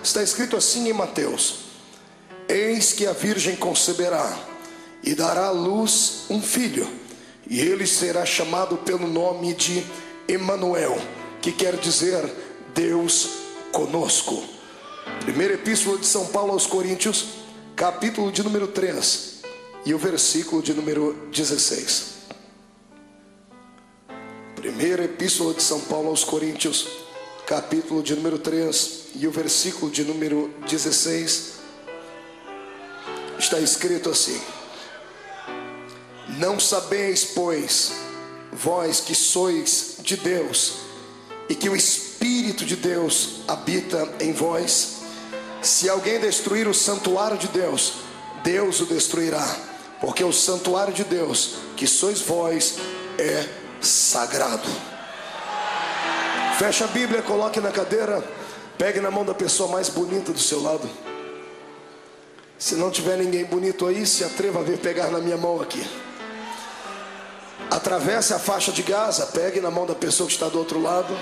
Está escrito assim em Mateus: eis que a virgem conceberá e dará à luz um filho, e ele será chamado pelo nome de Emanuel, que quer dizer Deus conosco. Primeira epístola de São Paulo aos Coríntios, capítulo de número 3 e o versículo de número 16. Primeira epístola de São Paulo aos Coríntios, capítulo de número 3 e o versículo de número 16. Está escrito assim: não sabeis, pois, vós que sois de Deus, e que o Espírito de Deus habita em vós? Se alguém destruir o santuário de Deus, Deus o destruirá, porque o santuário de Deus, que sois vós, é sagrado. Feche a Bíblia, coloque na cadeira, pegue na mão da pessoa mais bonita do seu lado. Se não tiver ninguém bonito aí, se atreva a vir pegar na minha mão aqui. Atravesse a faixa de Gaza, pegue na mão da pessoa que está do outro lado.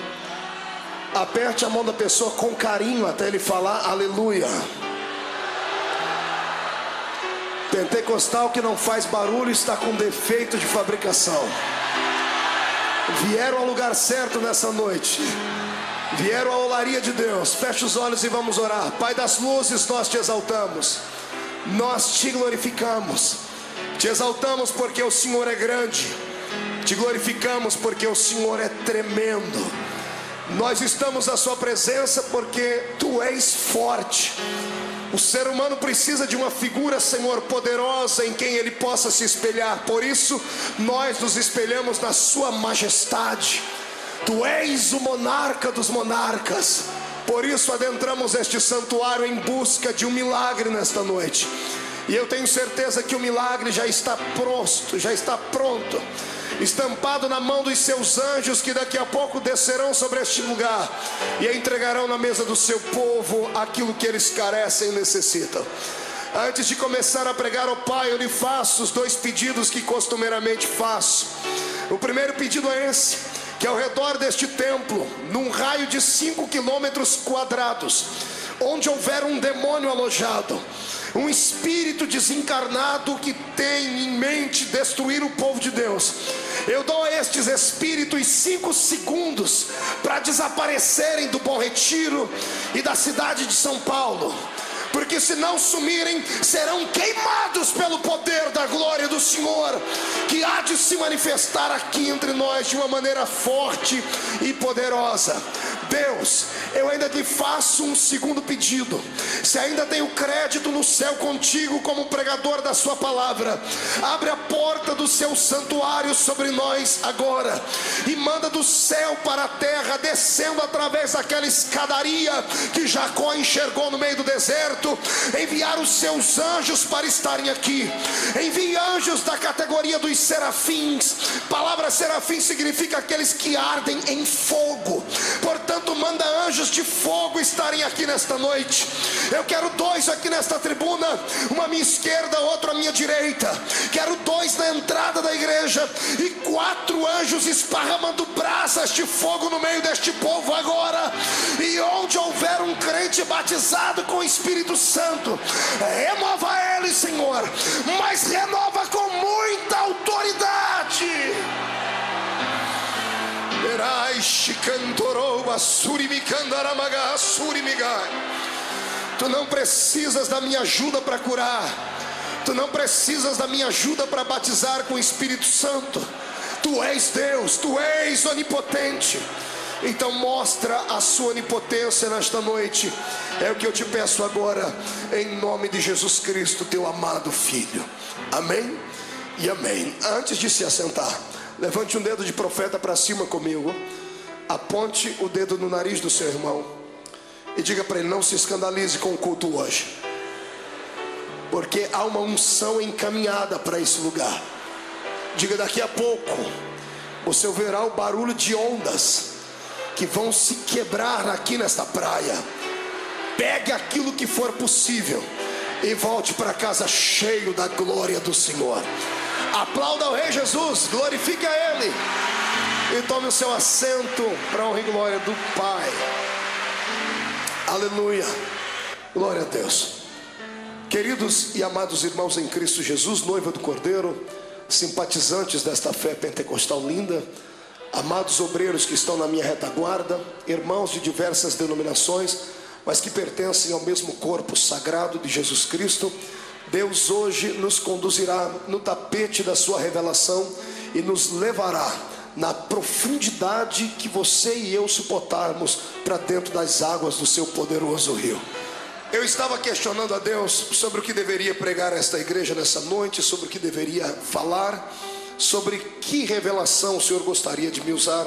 Aperte a mão da pessoa com carinho até ele falar aleluia. Pentecostal que não faz barulho está com defeito de fabricação. Vieram ao lugar certo nessa noite. Vieram à olaria de Deus. Feche os olhos e vamos orar. Pai das luzes, nós te exaltamos, nós te glorificamos. Te exaltamos porque o Senhor é grande. Te glorificamos porque o Senhor é tremendo. Nós estamos na sua presença porque tu és forte. O ser humano precisa de uma figura, Senhor, poderosa em quem ele possa se espelhar. Por isso nós nos espelhamos na sua majestade. Tu és o monarca dos monarcas. Por isso adentramos este santuário em busca de um milagre nesta noite. E eu tenho certeza que o milagre já está pronto, estampado na mão dos seus anjos, que daqui a pouco descerão sobre este lugar e entregarão na mesa do seu povo aquilo que eles carecem e necessitam. Antes de começar a pregar ao Pai, eu lhe faço os dois pedidos que costumeiramente faço. O primeiro pedido é esse: que ao redor deste templo, num raio de 5 quilômetros quadrados, onde houver um demônio alojado, um espírito desencarnado que tem em mente destruir o povo de Deus, eu dou a estes espíritos 5 segundos para desaparecerem do Bom Retiro e da cidade de São Paulo. Porque se não sumirem, serão queimados pelo poder da glória do Senhor, que há de se manifestar aqui entre nós de uma maneira forte e poderosa. Deus, eu ainda lhe faço um segundo pedido. Se ainda tenho crédito no céu contigo como pregador da sua palavra, abre a porta do seu santuário sobre nós agora, e manda do céu para a terra, descendo através daquela escadaria que Jacó enxergou no meio do deserto, enviar os seus anjos para estarem aqui. Envie anjos da categoria dos serafins. Palavra serafim significa aqueles que ardem em fogo. Portanto, manda anjos de fogo estarem aqui nesta noite. Eu quero 2 aqui nesta tribuna, uma à minha esquerda, outro à minha direita. Quero 2 na entrada da igreja e 4 anjos esparramando brasas de fogo no meio deste povo agora. E onde houver um crente batizado com o Espírito Santo, renova ele, Senhor, mas renova com muita autoridade. Tu não precisas da minha ajuda para curar. Tu não precisas da minha ajuda para batizar com o Espírito Santo. Tu és Deus, tu és onipotente. Então mostra a sua onipotência nesta noite. É o que eu te peço agora, em nome de Jesus Cristo, teu amado Filho. Amém e amém. Antes de se assentar, levante um dedo de profeta para cima comigo. Aponte o dedo no nariz do seu irmão e diga para ele: não se escandalize com o culto hoje, porque há uma unção encaminhada para esse lugar. Diga: daqui a pouco você ouvirá o barulho de ondas que vão se quebrar aqui nesta praia. Pegue aquilo que for possível e volte para casa cheio da glória do Senhor. Aplauda o Rei Jesus, glorifique a Ele e tome o seu assento para a honra e glória do Pai. Aleluia. Glória a Deus. Queridos e amados irmãos em Cristo Jesus, noiva do Cordeiro, simpatizantes desta fé pentecostal linda, amados obreiros que estão na minha retaguarda, irmãos de diversas denominações, mas que pertencem ao mesmo corpo sagrado de Jesus Cristo, Deus hoje nos conduzirá no tapete da sua revelação e nos levará na profundidade que você e eu suportarmos para dentro das águas do seu poderoso rio. Eu estava questionando a Deus sobre o que deveria pregar esta igreja nessa noite, sobre o que deveria falar, sobre que revelação o Senhor gostaria de me usar,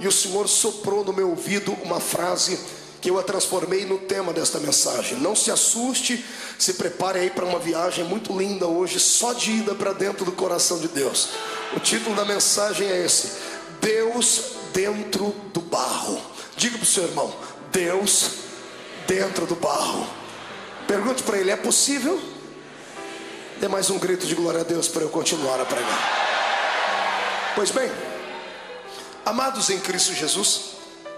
e o Senhor soprou no meu ouvido uma frase que eu a transformei no tema desta mensagem. Não se assuste, se prepare aí para uma viagem muito linda hoje, só de ida para dentro do coração de Deus. O título da mensagem é esse: Deus dentro do barro. Diga para o seu irmão: Deus dentro do barro. Pergunte para ele: é possível? Dê mais um grito de glória a Deus para eu continuar a pregar. Pois bem, amados em Cristo Jesus,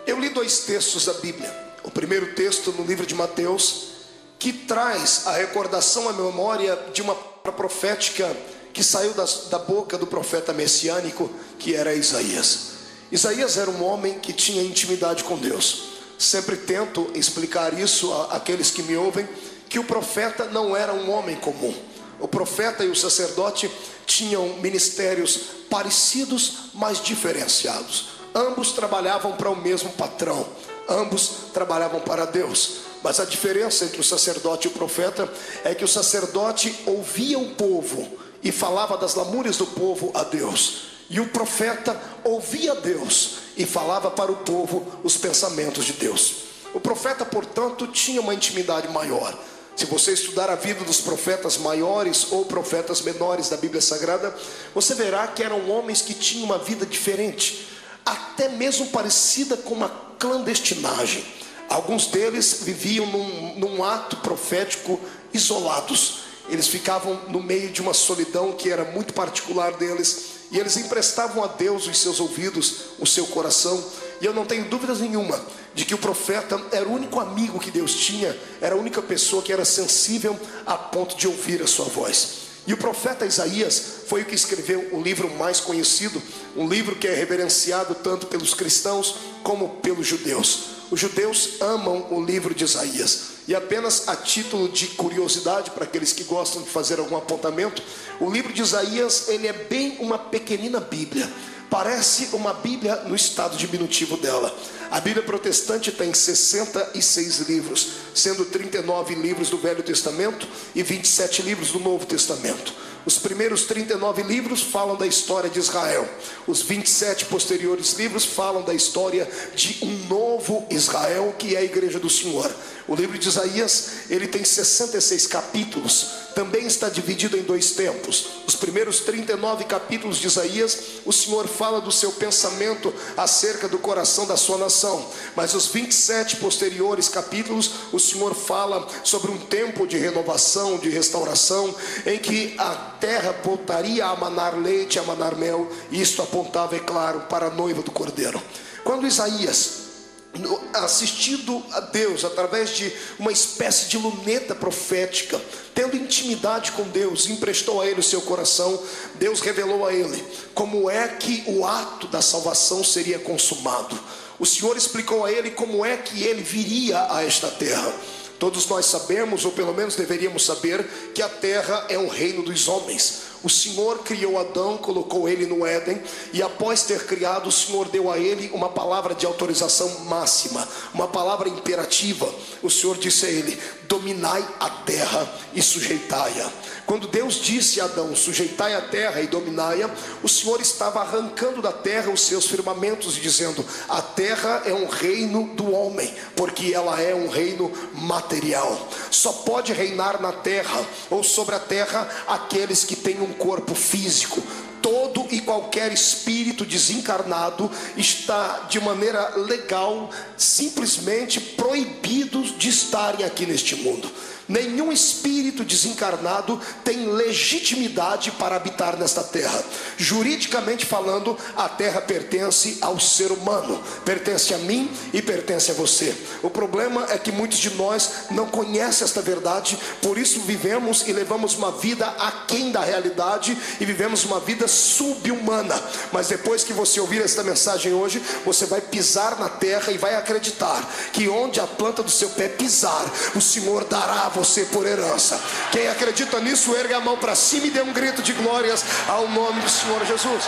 eu li 2 textos da Bíblia. O primeiro texto no livro de Mateus, que traz a recordação à memória de uma profética que saiu da boca do profeta messiânico, que era Isaías. Isaías era um homem que tinha intimidade com Deus. Sempre tento explicar isso àqueles que me ouvem, que o profeta não era um homem comum. O profeta e o sacerdote tinham ministérios parecidos, mas diferenciados. Ambos trabalhavam para o mesmo patrão, ambos trabalhavam para Deus. Mas a diferença entre o sacerdote e o profeta é que o sacerdote ouvia o povo e falava das lamúrias do povo a Deus, e o profeta ouvia Deus e falava para o povo os pensamentos de Deus. O profeta, portanto, tinha uma intimidade maior. Se você estudar a vida dos profetas maiores ou profetas menores da Bíblia Sagrada, você verá que eram homens que tinham uma vida diferente, até mesmo parecida com uma clandestinagem. Alguns deles viviam num ato profético isolados. Eles ficavam no meio de uma solidão que era muito particular deles, e eles emprestavam a Deus os seus ouvidos, o seu coração. E eu não tenho dúvidas nenhuma de que o profeta era o único amigo que Deus tinha, era a única pessoa que era sensível a ponto de ouvir a sua voz. E o profeta Isaías foi o que escreveu o livro mais conhecido, um livro que é reverenciado tanto pelos cristãos como pelos judeus. Os judeus amam o livro de Isaías. E apenas a título de curiosidade, para aqueles que gostam de fazer algum apontamento, o livro de Isaías, ele é bem uma pequenina Bíblia. Parece uma Bíblia no estado diminutivo dela. A Bíblia protestante tem 66 livros, sendo 39 livros do Velho Testamento e 27 livros do Novo Testamento. Os primeiros 39 livros falam da história de Israel. Os 27 posteriores livros falam da história de um novo Israel, que é a igreja do Senhor. O livro de Isaías, ele tem 66 capítulos. Também está dividido em 2 tempos. Os primeiros 39 capítulos de Isaías, o Senhor fala do seu pensamento acerca do coração da sua nação. Mas os 27 posteriores capítulos, o Senhor fala sobre um tempo de renovação, de restauração, em que a terra voltaria a manar leite, a manar mel. E isto apontava, é claro, para a noiva do Cordeiro. Quando Isaías, assistindo a Deus através de uma espécie de luneta profética, tendo intimidade com Deus, emprestou a ele o seu coração, Deus revelou a ele como é que o ato da salvação seria consumado. O Senhor explicou a ele como é que ele viria a esta terra. Todos nós sabemos, ou pelo menos deveríamos saber, que a terra é um reino dos homens. O Senhor criou Adão, colocou ele no Éden, e após ter criado, o Senhor deu a ele uma palavra de autorização máxima, uma palavra imperativa. O Senhor disse a ele: dominai a terra e sujeitai-a. Quando Deus disse a Adão: sujeitai a terra e dominai-a, o Senhor estava arrancando da terra os seus firmamentos e dizendo: a terra é um reino do homem, porque ela é um reino material. Só pode reinar na terra ou sobre a terra aqueles que têm um corpo físico. todo e qualquer espírito desencarnado está de maneira legal, simplesmente proibidos de estarem aqui neste mundo. Nenhum espírito desencarnado tem legitimidade para habitar nesta terra. Juridicamente falando, a terra pertence ao ser humano, pertence a mim e pertence a você. O problema é que muitos de nós não conhecem esta verdade, por isso vivemos e levamos uma vida aquém da realidade e vivemos uma vida subhumana. Mas depois que você ouvir esta mensagem hoje, você vai pisar na terra e vai acreditar que onde a planta do seu pé pisar, o Senhor dará a você por herança. Quem acredita nisso, erga a mão para cima e dê um grito de glórias ao nome do Senhor Jesus.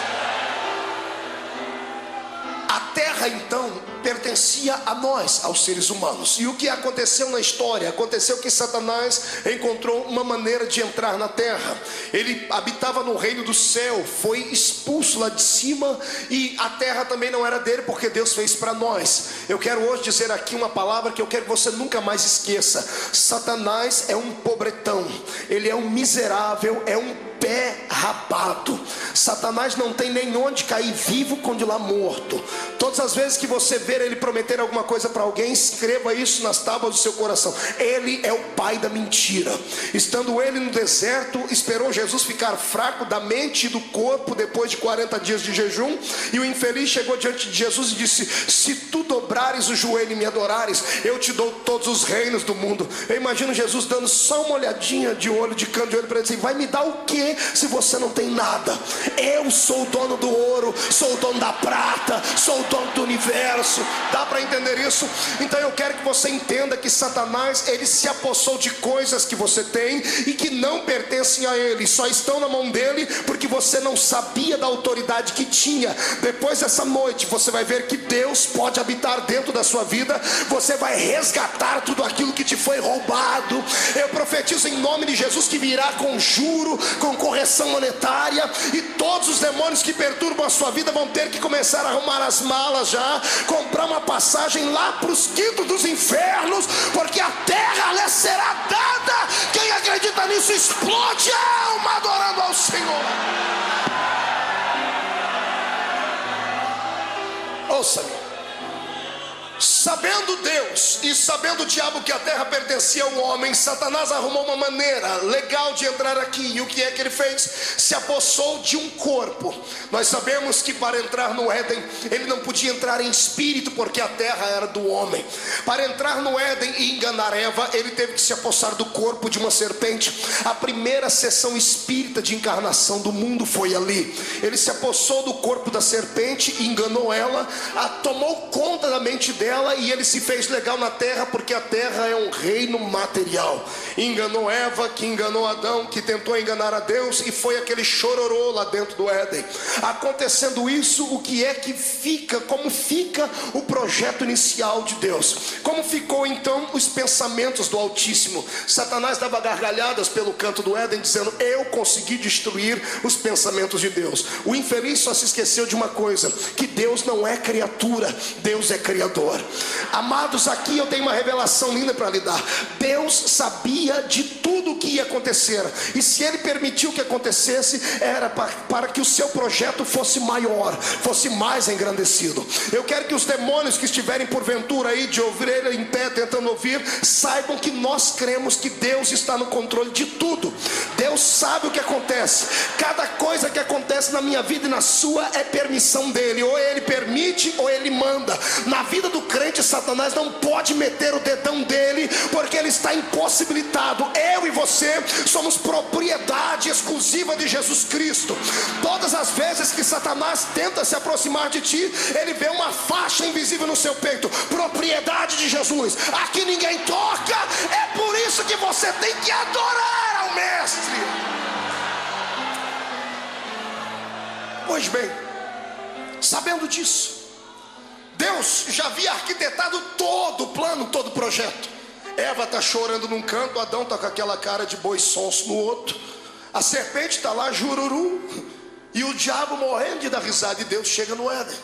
A terra então pertencia a nós, aos seres humanos. E o que aconteceu na história? Aconteceu que Satanás encontrou uma maneira de entrar na terra. Ele habitava no reino do céu, foi expulso lá de cima, e a terra também não era dele, porque Deus fez para nós. Eu quero hoje dizer aqui uma palavra que eu quero que você nunca mais esqueça. Satanás é um pobretão, ele é um miserável, é um pé rapado. Satanás não tem nem onde cair vivo quando lá morto. Todas as vezes que você ver ele prometer alguma coisa para alguém, escreva isso nas tábuas do seu coração: ele é o pai da mentira. Estando ele no deserto, esperou Jesus ficar fraco da mente e do corpo depois de 40 dias de jejum, e o infeliz chegou diante de Jesus e disse: se tu dobrares o joelho e me adorares, eu te dou todos os reinos do mundo. Eu imagino Jesus dando só uma olhadinha de olho, de canto de olho, para ele dizer: vai me dar o que se você não tem nada? Eu sou o dono do ouro, sou o dono da prata, sou o dono do universo. Dá para entender isso? Então eu quero que você entenda que Satanás, ele se apossou de coisas que você tem e que não pertencem a ele, só estão na mão dele porque você não sabia da autoridade que tinha. Depois dessa noite você vai ver que Deus pode habitar dentro da sua vida. Você vai resgatar tudo aquilo que te foi roubado. Eu profetizo em nome de Jesus que virá com juro, com correção monetária, e todos os demônios que perturbam a sua vida vão ter que começar a arrumar as malas já, comprar uma passagem lá para os quintos dos infernos, porque a terra lhe será dada. Quem acredita nisso, explode a alma adorando ao Senhor. Ouça-me. Sabendo Deus e sabendo o diabo que a terra pertencia ao homem, Satanás arrumou uma maneira legal de entrar aqui. E o que é que ele fez? Se apossou de um corpo. Nós sabemos que para entrar no Éden, ele não podia entrar em espírito, porque a terra era do homem. Para entrar no Éden e enganar Eva, ele teve que se apossar do corpo de uma serpente. A primeira sessão espírita de encarnação do mundo foi ali. Ele se apossou do corpo da serpente, enganou ela, tomou conta da mente dela, e ele se fez legal na terra, porque a terra é um reino material. Enganou Eva, que enganou Adão, que tentou enganar a Deus, e foi aquele chororô lá dentro do Éden. Acontecendo isso, o que é que fica? Como fica o projeto inicial de Deus? Como ficou então os pensamentos do Altíssimo? Satanás dava gargalhadas pelo canto do Éden, dizendo: eu consegui destruir os pensamentos de Deus. O infeliz só se esqueceu de uma coisa: que Deus não é criatura, Deus é criador. Amados, aqui eu tenho uma revelação linda para lhe dar. Deus sabia de tudo o que ia acontecer, e se ele permitiu que acontecesse, era para que o seu projeto fosse maior, fosse mais engrandecido. Eu quero que os demônios que estiverem porventura aí de ovelha em pé tentando ouvir, saibam que nós cremos que Deus está no controle de tudo. Deus sabe o que acontece. Cada coisa que acontece na minha vida e na sua é permissão dele. Ou ele permite ou ele manda. Na vida do crente, Satanás não pode meter o dedão dele, porque ele está impossibilitado. Eu e você somos propriedade exclusiva de Jesus Cristo. Todas as vezes que Satanás tenta se aproximar de ti, ele vê uma faixa invisível no seu peito: propriedade de Jesus, aqui ninguém toca. É por isso que você tem que adorar ao Mestre. Pois bem, sabendo disso, Deus já havia arquitetado todo o plano, todo o projeto. Eva está chorando num canto, Adão está com aquela cara de boi sonso no outro, a serpente está lá, jururu, e o diabo morrendo de dar risada. E Deus chega no Éden.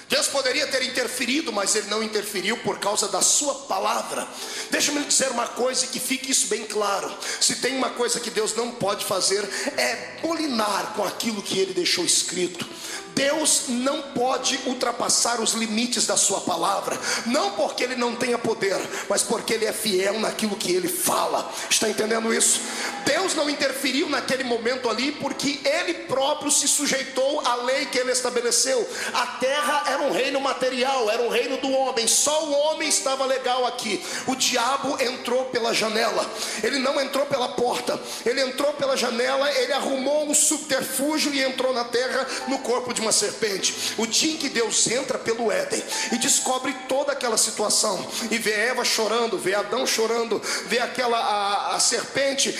Deus poderia ter interferido, mas Ele não interferiu por causa da sua palavra. Deixa-me lhe dizer uma coisa e que fique isso bem claro. Se tem uma coisa que Deus não pode fazer, é bulinar com aquilo que Ele deixou escrito. Deus não pode ultrapassar os limites da sua palavra, não porque Ele não tenha poder, mas porque Ele é fiel naquilo que Ele fala. Está entendendo isso? Deus não interferiu naquele momento ali, porque Ele próprio se sujeitou à lei que Ele estabeleceu. A terra era um reino material, era um reino do homem, só o homem estava legal aqui. O diabo entrou pela janela, ele não entrou pela porta, ele entrou pela janela, ele arrumou um subterfúgio e entrou na terra no corpo de uma serpente. O dia em que Deus entra pelo Éden e descobre toda aquela situação, e vê Eva chorando, vê Adão chorando, vê a serpente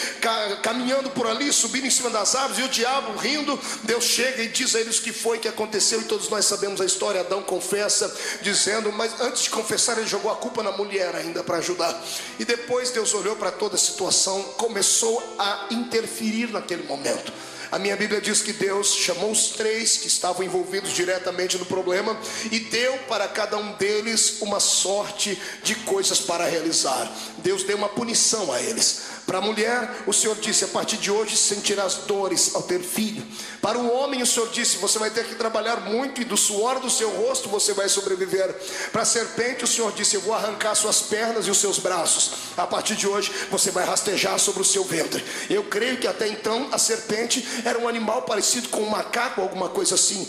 caminhando por ali, subindo em cima das árvores, e o diabo rindo, Deus chega e diz a eles o que foi que aconteceu, e todos nós sabemos a história. Adão confessa, dizendo, mas antes de confessar ele jogou a culpa na mulher ainda para ajudar, e depois Deus olhou para toda a situação, começou a interferir naquele momento. A minha Bíblia diz que Deus chamou os três que estavam envolvidos diretamente no problema e deu para cada um deles uma sorte de coisas para realizar. Deus deu uma punição a eles. Para a mulher, o Senhor disse, a partir de hoje sentirás dores ao ter filho. Para o homem, o Senhor disse, você vai ter que trabalhar muito e do suor do seu rosto você vai sobreviver. Para a serpente, o Senhor disse, eu vou arrancar suas pernas e os seus braços. A partir de hoje, você vai rastejar sobre o seu ventre. Eu creio que até então a serpente era um animal parecido com um macaco, alguma coisa assim.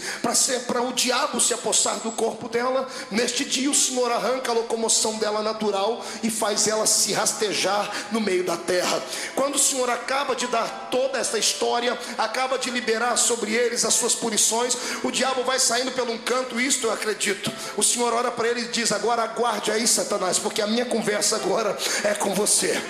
Para o diabo se apossar do corpo dela, neste dia o Senhor arranca a locomoção dela natural e faz ela se rastejar no meio da terra. Quando o Senhor acaba de dar toda essa história, acaba de liberar sobre eles as suas punições, o diabo vai saindo pelo um canto, isto eu acredito. O Senhor ora para ele e diz, agora aguarde aí, Satanás, porque a minha conversa agora é com você.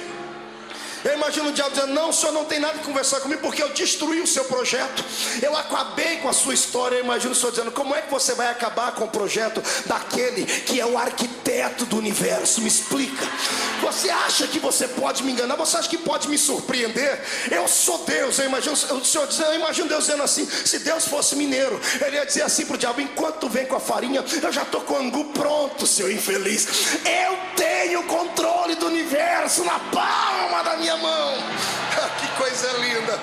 Eu imagino o diabo dizendo, não, o senhor não tem nada que conversar comigo, porque eu destruí o seu projeto, eu acabei com a sua história. Eu imagino o senhor dizendo, como é que você vai acabar com o projeto daquele que é o arquiteto do universo? Me explica. Você acha que você pode me enganar? Você acha que pode me surpreender? Eu sou Deus. Eu imagino o senhor dizendo, eu imagino Deus dizendo assim, se Deus fosse mineiro, ele ia dizer assim para o diabo, enquanto tu vem com a farinha, eu já estou com o angu pronto, seu infeliz. Eu tenho controle do universo na palma da minha mão. Que coisa linda.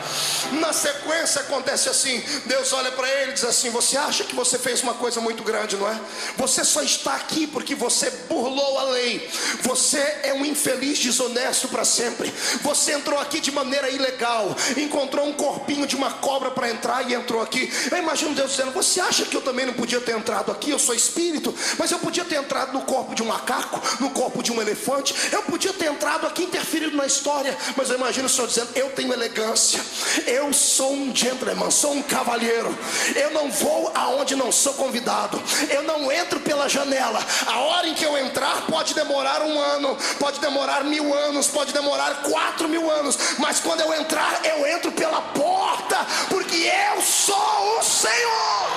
Na sequência acontece assim, Deus olha para ele e diz assim, você acha que você fez uma coisa muito grande, não é? Você só está aqui porque você burlou a lei. Você é um infeliz desonesto para sempre. Você entrou aqui de maneira ilegal, encontrou um corpinho de uma cobra para entrar e entrou aqui. Eu imagino Deus dizendo, você acha que eu também não podia ter entrado aqui? Eu sou espírito, mas eu podia ter entrado no corpo de um macaco, no corpo de um elefante. Eu podia ter entrado aqui, interferido na história, mas eu imagino o Senhor dizendo, eu tenho elegância, eu sou um gentleman, sou um cavalheiro. Eu não vou aonde não sou convidado, eu não entro pela janela. A hora em que eu entrar pode demorar 1 ano, pode demorar 1000 anos, pode demorar 4000 anos, mas quando eu entrar, eu entro pela porta, porque eu sou o Senhor.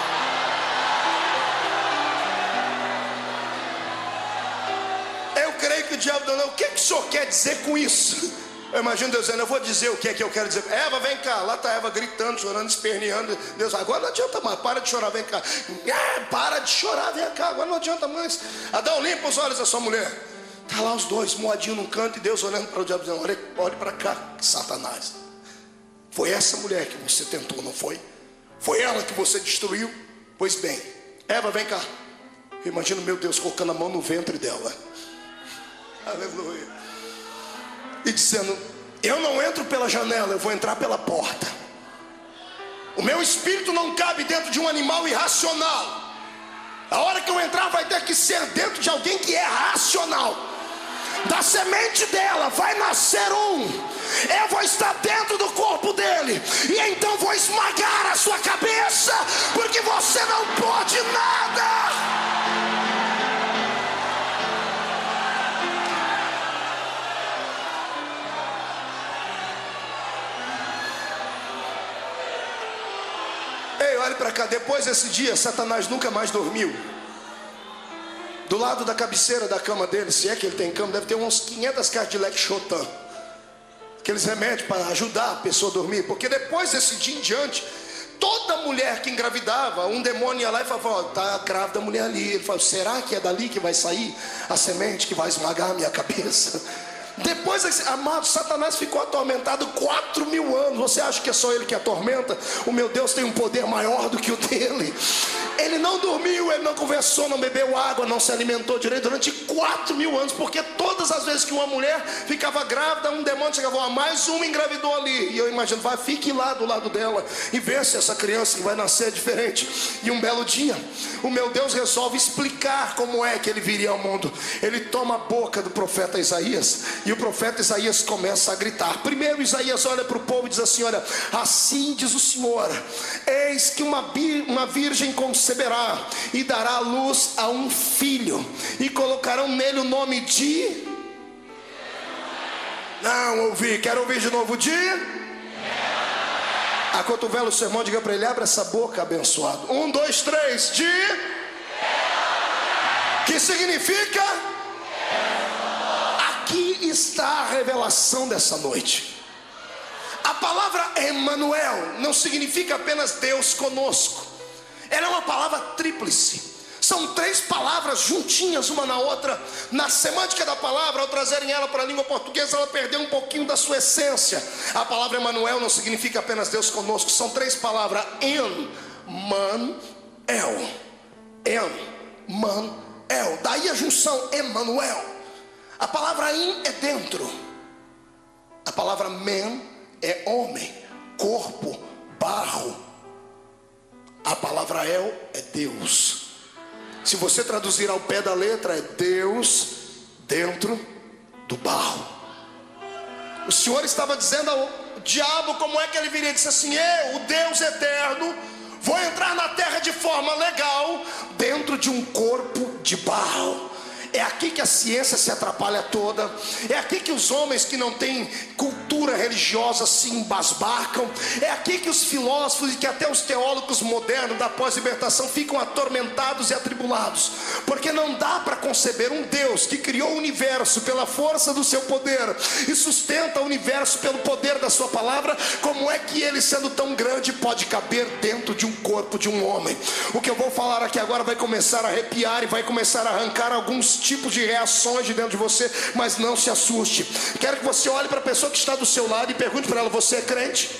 Eu creio que o diabo não, o que o senhor quer dizer com isso? Eu imagino Deus dizendo, eu vou dizer o que é que eu quero dizer. Eva, vem cá. Lá está Eva gritando, chorando, esperneando. Deus, agora não adianta mais, para de chorar, vem cá. Para de chorar, vem cá, agora não adianta mais. Adão, limpa os olhos da sua mulher. Está lá os dois, moadinhos num canto, e Deus olhando para o diabo dizendo, olhe para cá, Satanás. Foi essa mulher que você tentou, não foi? Foi ela que você destruiu? Pois bem, Eva, vem cá. Eu imagino meu Deus colocando a mão no ventre dela. Aleluia. E dizendo, eu não entro pela janela, eu vou entrar pela porta. O meu espírito não cabe dentro de um animal irracional. A hora que eu entrar vai ter que ser dentro de alguém que é racional. Da semente dela vai nascer um. Eu vou estar dentro do corpo dele, e então vou esmagar a sua cabeça, porque você não pode nada. Ei, olhe para cá. Depois desse dia, Satanás nunca mais dormiu. Do lado da cabeceira da cama dele, se é que ele tem cama, deve ter uns 500 caixas de Lexotan, aqueles remédios para ajudar a pessoa a dormir. Porque depois desse dia em diante, Toda mulher que engravidava, um demônio ia lá e falava: está grávida a mulher ali. Ele falou: será que é dali que vai sair a semente que vai esmagar a minha cabeça? Depois, amado, Satanás ficou atormentado 4.000 anos. Você acha que é só ele que atormenta? O meu Deus tem um poder maior do que o dele. Ele não dormiu, ele não conversou, não bebeu água, não se alimentou direito durante 4.000 anos, porque todas as vezes que uma mulher ficava grávida, um demônio chegava: mais uma engravidou ali. E eu imagino: fique lá do lado dela e vê se essa criança que vai nascer é diferente. E um belo dia, o meu Deus resolve explicar como é que ele viria ao mundo. Ele toma a boca do profeta Isaías, e o profeta Isaías começa a gritar. Primeiro Isaías olha para o povo e diz assim: olha, assim diz o Senhor: eis que uma virgem conceberá e dará à luz a um filho, e colocarão nele o nome de... Não ouvi, quero ouvir de novo: de... Acotovela o sermão, diga para ele: abre essa boca, abençoado. 1, 2, 3, de... Que significa... Aqui está a revelação dessa noite. A palavra Emanuel não significa apenas Deus conosco. Ela é uma palavra tríplice. São 3 palavras juntinhas uma na outra. Na semântica da palavra, ao trazerem ela para a língua portuguesa, ela perdeu um pouquinho da sua essência. A palavra Emanuel não significa apenas Deus conosco. São 3 palavras: En-man-el. En-man-el. Daí a junção Emanuel. A palavra in é dentro. A palavra men é homem, corpo, barro. A palavra El é Deus. Se você traduzir ao pé da letra, é Deus dentro do barro. O Senhor estava dizendo ao diabo como é que ele viria. Ele disse assim: eu, o Deus eterno, vou entrar na terra de forma legal, dentro de um corpo de barro. É aqui que a ciência se atrapalha toda. É aqui que os homens que não têm cultura religiosa se embasbacam. É aqui que os filósofos e que até os teólogos modernos da pós-libertação ficam atormentados e atribulados, porque não dá para conceber um Deus que criou o universo pela força do seu poder e sustenta o universo pelo poder da sua palavra. Como é que ele, sendo tão grande, pode caber dentro de um corpo de um homem? O que eu vou falar aqui agora vai começar a arrepiar e vai começar a arrancar alguns tipos de reações de dentro de você, mas não se assuste. Quero que você olhe para a pessoa que está do seu lado e pergunte para ela: você é crente?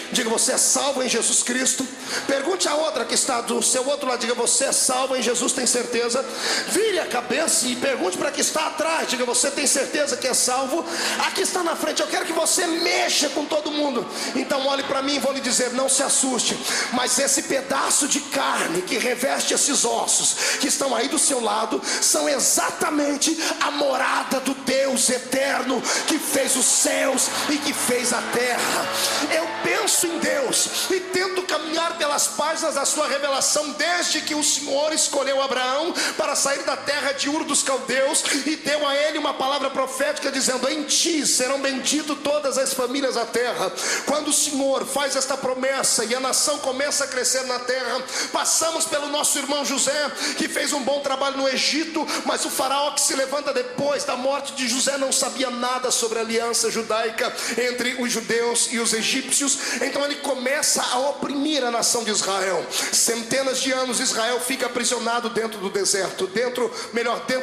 Diga: você é salvo em Jesus Cristo? Pergunte a outra que está do seu outro lado: diga: você é salvo em Jesus, tem certeza? Vire a cabeça e pergunte para quem está atrás: diga: você tem certeza que é salvo? Aqui está na frente, eu quero que você mexa com todo mundo. Então olhe para mim e vou lhe dizer: não se assuste, mas esse pedaço de carne que reveste esses ossos que estão aí do seu lado são exatamente a morada do Deus eterno que fez os céus e que fez a terra. Eu penso em Deus e tento caminhar pelas páginas da sua revelação desde que o Senhor escolheu Abraão para sair da terra de Ur dos Caldeus e deu a ele uma palavra profética dizendo: em ti serão benditas todas as famílias da terra. Quando o Senhor faz esta promessa e a nação começa a crescer na terra, passamos pelo nosso irmão José, que fez um bom trabalho no Egito, mas o faraó que se levanta depois da morte de José não sabia nada sobre a aliança judaica entre os judeus e os egípcios. Então ele começa a oprimir a nação de Israel. Centenas de anos Israel fica aprisionado dentro do deserto, dentro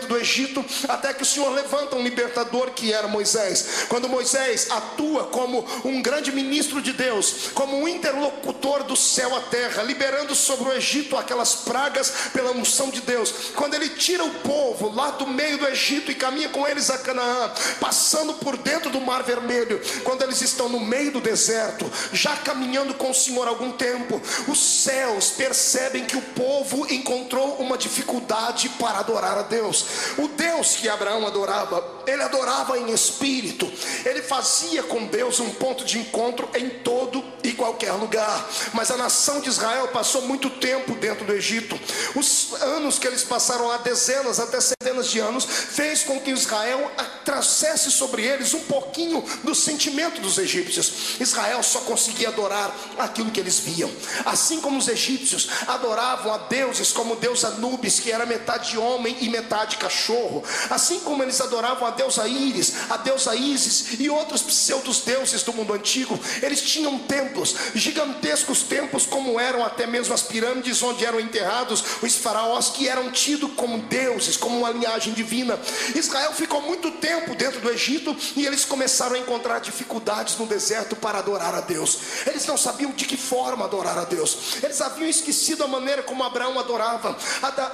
do Egito, até que o Senhor levanta um libertador que era Moisés. Quando Moisés atua como um grande ministro de Deus, como um interlocutor do céu à terra, liberando sobre o Egito aquelas pragas pela unção de Deus. Quando ele tira o povo lá do meio do Egito e caminha com eles a Canaã, passando por dentro do Mar Vermelho, quando eles estão no meio do deserto, já caminhando com o Senhor há algum tempo, os céus percebem que o povo encontrou uma dificuldade para adorar a Deus. O Deus que Abraão adorava, ele adorava em espírito. Ele fazia com Deus um ponto de encontro em todo e qualquer lugar. Mas a nação de Israel passou muito tempo dentro do Egito. Os anos que eles passaram lá, dezenas até centenas de anos, fez com que Israel trouxesse sobre eles um pouquinho do sentimento dos egípcios. Israel só conseguia adorar aquilo que eles viam. Assim como os egípcios adoravam a deuses como o deus Anubis, que era metade homem e metade cachorro, assim como eles adoravam a deusa Íris, a deusa Ísis e outros pseudos deuses do mundo antigo, eles tinham templos, gigantescos templos, como eram até mesmo as pirâmides onde eram enterrados os faraós, que eram tidos como deuses, como uma linhagem divina. Israel ficou muito tempo dentro do Egito e eles começaram a encontrar dificuldades no deserto para adorar a Deus. Eles não sabiam de que forma adorar a Deus. Eles haviam esquecido a maneira como Abraão adorava.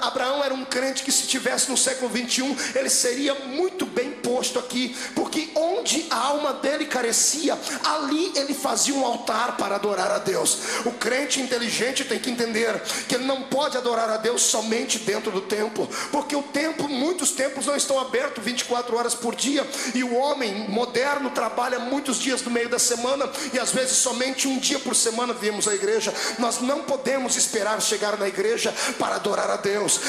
Abraão era um crente que, se estivesse no século 21, ele seria muito bem posto aqui, porque onde a alma dele carecia, ali ele fazia um altar para adorar a Deus. O crente inteligente tem que entender que ele não pode adorar a Deus somente dentro do templo, porque o templo, muitos templos não estão abertos 24 horas por dia, e o homem moderno trabalha muitos dias no meio da semana, e às vezes somente um dia por semana viemos à igreja. Nós não podemos esperar chegar na igreja para adorar a Deus.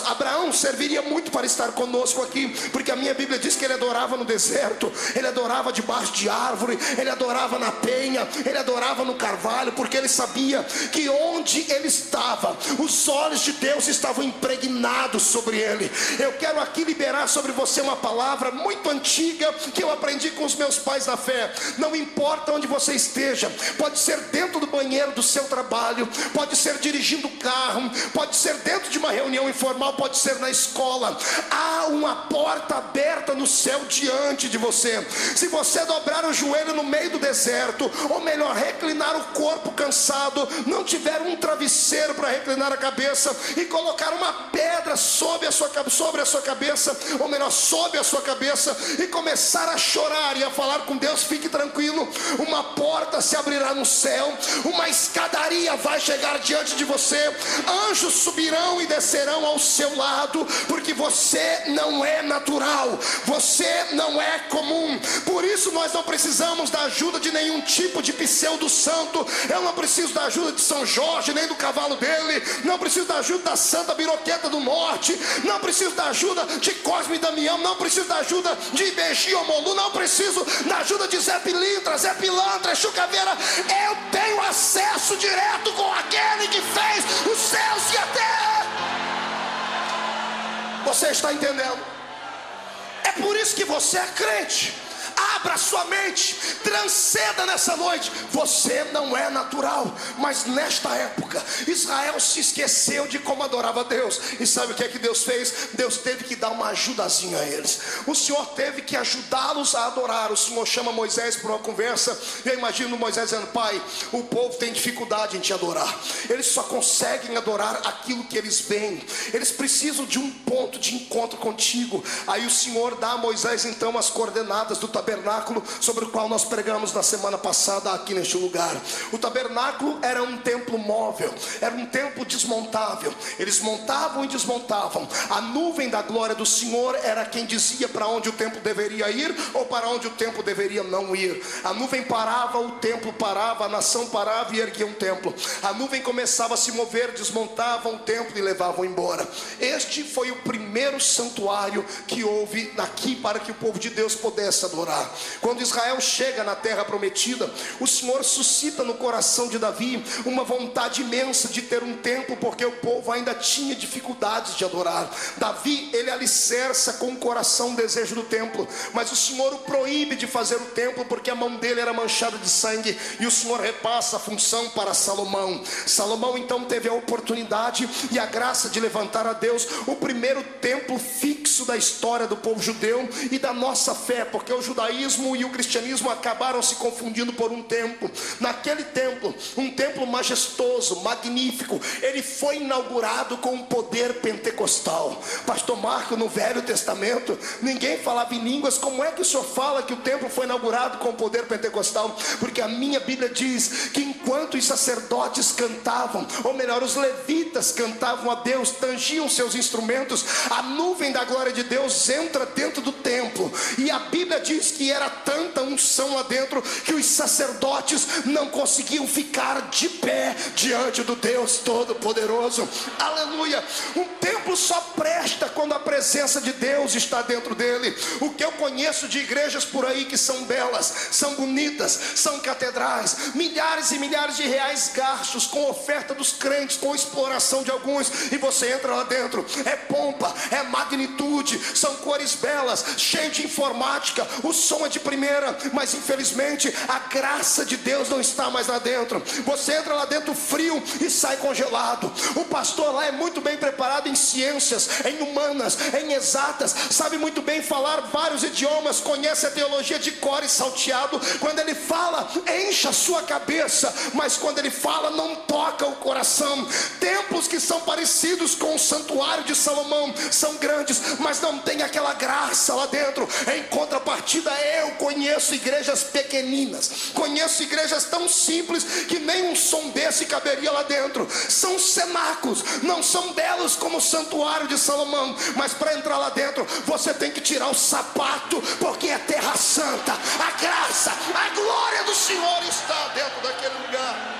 Abraão serviria muito para estar conosco aqui, porque a minha Bíblia diz que ele adorava no deserto, ele adorava debaixo de árvore, ele adorava na penha, ele adorava no carvalho, porque ele sabia que onde ele estava, os olhos de Deus estavam impregnados sobre ele. Eu quero aqui liberar sobre você uma palavra muito antiga que eu aprendi com os meus pais na fé. Não importa onde você esteja, pode ser dentro do banheiro do seu trabalho, pode ser dirigindo o carro, pode ser dentro de uma reunião informal, pode ser na escola. Há uma porta aberta no céu diante de você. Se você dobrar o joelho no meio do deserto, ou melhor, reclinar o corpo cansado, não tiver um travesseiro para reclinar a cabeça, e colocar uma pedra sobre a sua cabeça, ou melhor, sobre a sua cabeça, e começar a chorar e a falar com Deus, fique tranquilo, uma porta se abrirá no céu, uma escadaria vai chegar diante de você, anjos subirão e descerão ao seu lado, porque você não é natural, você não é comum. Por isso nós não precisamos da ajuda de nenhum tipo de pseudo santo. Eu não preciso da ajuda de São Jorge, nem do cavalo dele, não preciso da ajuda da Santa Biroqueta do Norte, não preciso da ajuda de Cosme e Damião, não preciso da ajuda de Ibegi ou Molu, não preciso da ajuda de Zé Pilintra, Zé Pilantra, Chucaveira. Eu tenho acesso direto com aquele que fez os céus e a terra. Você está entendendo? É por isso que você é crente. Abra sua mente, transcenda nessa noite. Você não é natural, mas nesta época Israel se esqueceu de como adorava a Deus. E sabe o que é que Deus fez? Deus teve que dar uma ajudazinha a eles. O Senhor teve que ajudá-los a adorar. O Senhor chama Moisés para uma conversa. Eu imagino Moisés dizendo: Pai, o povo tem dificuldade em te adorar. Eles só conseguem adorar aquilo que eles veem. Eles precisam de um ponto de encontro contigo. Aí o Senhor dá a Moisés então as coordenadas do tabernáculo, sobre o qual nós pregamos na semana passada aqui neste lugar. O tabernáculo era um templo móvel, era um templo desmontável. Eles montavam e desmontavam. A nuvem da glória do Senhor era quem dizia para onde o templo deveria ir ou para onde o templo deveria não ir. A nuvem parava, o templo parava, a nação parava e erguia um templo. A nuvem começava a se mover, desmontava o templo e levavam embora. Este foi o primeiro santuário que houve aqui para que o povo de Deus pudesse adorar. Quando Israel chega na terra prometida, o Senhor suscita no coração de Davi uma vontade imensa de ter um templo, porque o povo ainda tinha dificuldades de adorar. Davi, ele alicerça com o coração o desejo do templo, mas o Senhor o proíbe de fazer o templo, porque a mão dele era manchada de sangue, e o Senhor repassa a função para Salomão. Salomão então teve a oportunidade e a graça de levantar a Deus o primeiro templo fixo da história do povo judeu e da nossa fé, porque o judaísmo e o cristianismo acabaram se confundindo por um templo. Naquele templo, um templo majestoso, magnífico, ele foi inaugurado com um poder pentecostal. Pastor Marco, no Velho Testamento ninguém falava em línguas. Como é que o senhor fala que o templo foi inaugurado com o poder pentecostal? Porque a minha Bíblia diz que enquanto os sacerdotes cantavam, ou melhor, os levitas cantavam a Deus, tangiam seus instrumentos, a nuvem da glória de Deus entra dentro do templo, e a Bíblia diz que era tanta unção lá dentro que os sacerdotes não conseguiam ficar de pé diante do Deus Todo-Poderoso. Aleluia. Um templo só presta quando a presença de Deus está dentro dele. O que eu conheço de igrejas por aí que são belas, são bonitas, são catedrais, milhares e milhares de reais gastos com oferta dos crentes, com exploração de alguns, e você entra lá dentro, é pompa, é magnitude, são cores belas, cheio de informática, o som é de primeira, mas infelizmente a graça de Deus não está mais lá dentro. Você entra lá dentro frio e sai congelado. O pastor lá é muito bem preparado em ciências, em humanas, em exatas, sabe muito bem falar vários idiomas, conhece a teologia de cor e salteado. Quando ele fala, enche a sua cabeça, mas quando ele fala, não toca o coração. Templos que são parecidos com o santuário de Salomão são grandes, mas não tem aquela graça lá dentro. Em contrapartida, eu conheço igrejas pequeninas, conheço igrejas tão simples que nem um som desse caberia lá dentro. São cenáculos, não são belos como o santuário de Salomão, mas para entrar lá dentro você tem que tirar o sapato, porque é terra santa. A graça, a glória do Senhor está dentro daquele lugar.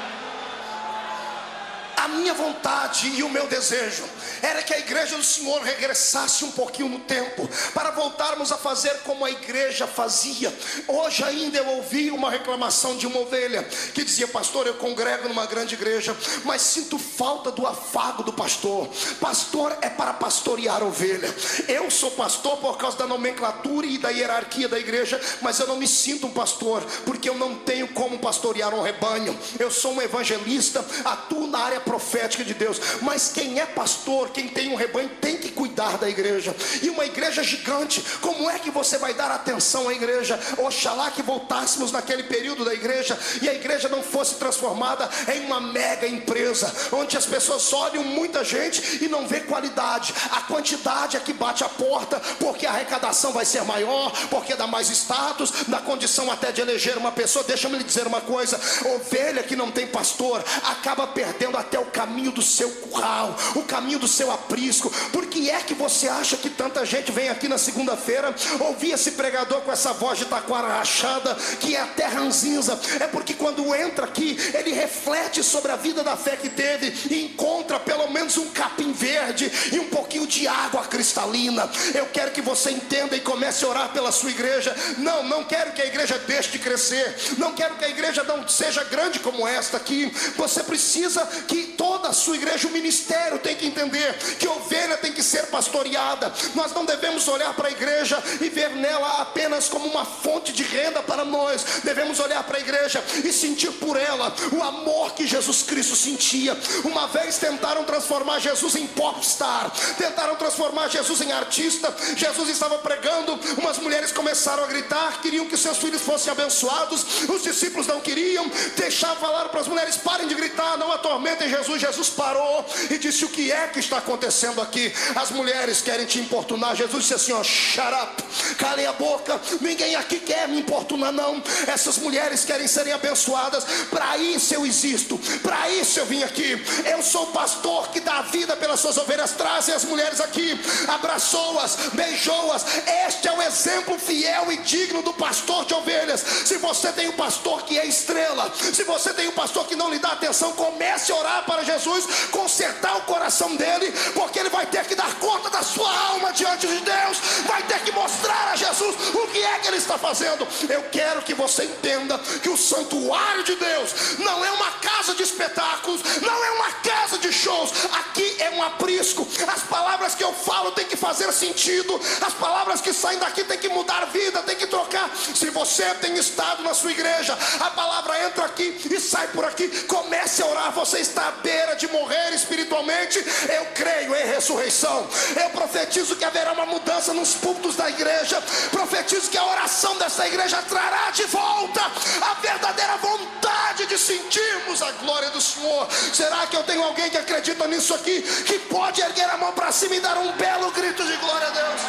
A minha vontade e o meu desejo era que a igreja do Senhor regressasse um pouquinho no tempo, para voltarmos a fazer como a igreja fazia. Hoje ainda eu ouvi uma reclamação de uma ovelha que dizia: pastor, eu congrego numa grande igreja, mas sinto falta do afago do pastor. Pastor é para pastorear ovelha. Eu sou pastor por causa da nomenclatura e da hierarquia da igreja, mas eu não me sinto um pastor, porque eu não tenho como pastorear um rebanho. Eu sou um evangelista, atuo na área profética de Deus, mas quem é pastor, quem tem um rebanho, tem que cuidar da igreja. E uma igreja gigante, como é que você vai dar atenção à igreja? Oxalá que voltássemos naquele período da igreja e a igreja não fosse transformada em uma mega empresa, onde as pessoas olham muita gente e não vê qualidade. A quantidade é que bate a porta, porque a arrecadação vai ser maior, porque dá mais status, dá condição até de eleger uma pessoa. Deixa-me lhe dizer uma coisa: ovelha que não tem pastor acaba perdendo até o caminho do seu curral, o caminho do seu aprisco. Por que é que você acha que tanta gente vem aqui na segunda-feira ouvir esse pregador com essa voz de taquara rachada, que é até ranzinza? É porque quando entra aqui, ele reflete sobre a vida da fé que teve e encontra pelo menos um capim verde e um pouquinho de água cristalina. Eu quero que você entenda e comece a orar pela sua igreja. Não quero que a igreja deixe de crescer, não quero que a igreja não seja grande como esta aqui. Você precisa que toda a sua igreja, o ministério tem que entender que ovelha tem que ser pastoreada. Nós não devemos olhar para a igreja e ver nela apenas como uma fonte de renda para nós. Devemos olhar para a igreja e sentir por ela o amor que Jesus Cristo sentia. Uma vez tentaram transformar Jesus em popstar, tentaram transformar Jesus em artista. Jesus estava pregando, umas mulheres começaram a gritar, queriam que seus filhos fossem abençoados. Os discípulos não queriam, deixavam falar para as mulheres: parem de gritar, não atormentem Jesus. Jesus parou e disse: o que é que está acontecendo aqui? As mulheres querem te importunar. Jesus disse assim: ó, shut up, calem a boca, ninguém aqui quer me importunar não. Essas mulheres querem serem abençoadas. Para isso eu existo, para isso eu vim aqui. Eu sou o pastor que dá a vida pelas suas ovelhas. Trazem as mulheres aqui, abraçou-as, beijou-as. Este é o exemplo fiel e digno do pastor de ovelhas. Se você tem um pastor que é estrela, se você tem um pastor que não lhe dá atenção, comece a orar para Jesus consertar o coração dele, porque ele vai ter que dar conta da sua alma diante de Deus, vai ter que mostrar a Jesus o que é que ele está fazendo. Eu quero que você entenda que o santuário de Deus não é uma casa de espetáculos, não é uma casa de shows. Aqui é um aprisco. As palavras que eu falo tem que fazer sentido, as palavras que saem daqui tem que mudar vida, tem que trocar. Se você tem estado na sua igreja, a palavra entra aqui e sai por aqui, comece a orar. Você está à beira de morrer espiritualmente. Eu creio em ressurreição. Eu profetizo que haverá uma mudança nos púlpitos da igreja. Profetizo que a oração dessa igreja trará de volta a verdadeira vontade de sentirmos a glória do Senhor. Será que eu tenho alguém que acredita nisso aqui, que pode erguer a mão para cima e dar um belo grito de glória a Deus?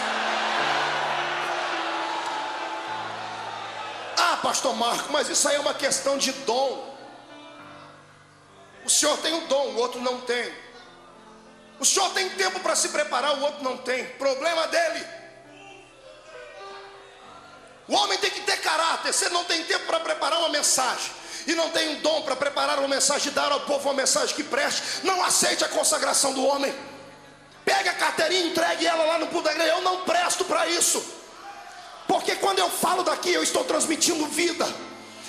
Ah, pastor Marco, mas isso aí é uma questão de dom. O senhor tem um dom, o outro não tem. O senhor tem tempo para se preparar, o outro não tem. Problema dele. O homem tem que ter caráter. Você não tem tempo para preparar uma mensagem e não tem um dom para preparar uma mensagem e dar ao povo uma mensagem que preste, não aceite a consagração do homem. Pegue a carteirinha e entregue ela lá no púlpito da igreja. Eu não presto para isso, porque quando eu falo daqui eu estou transmitindo vida.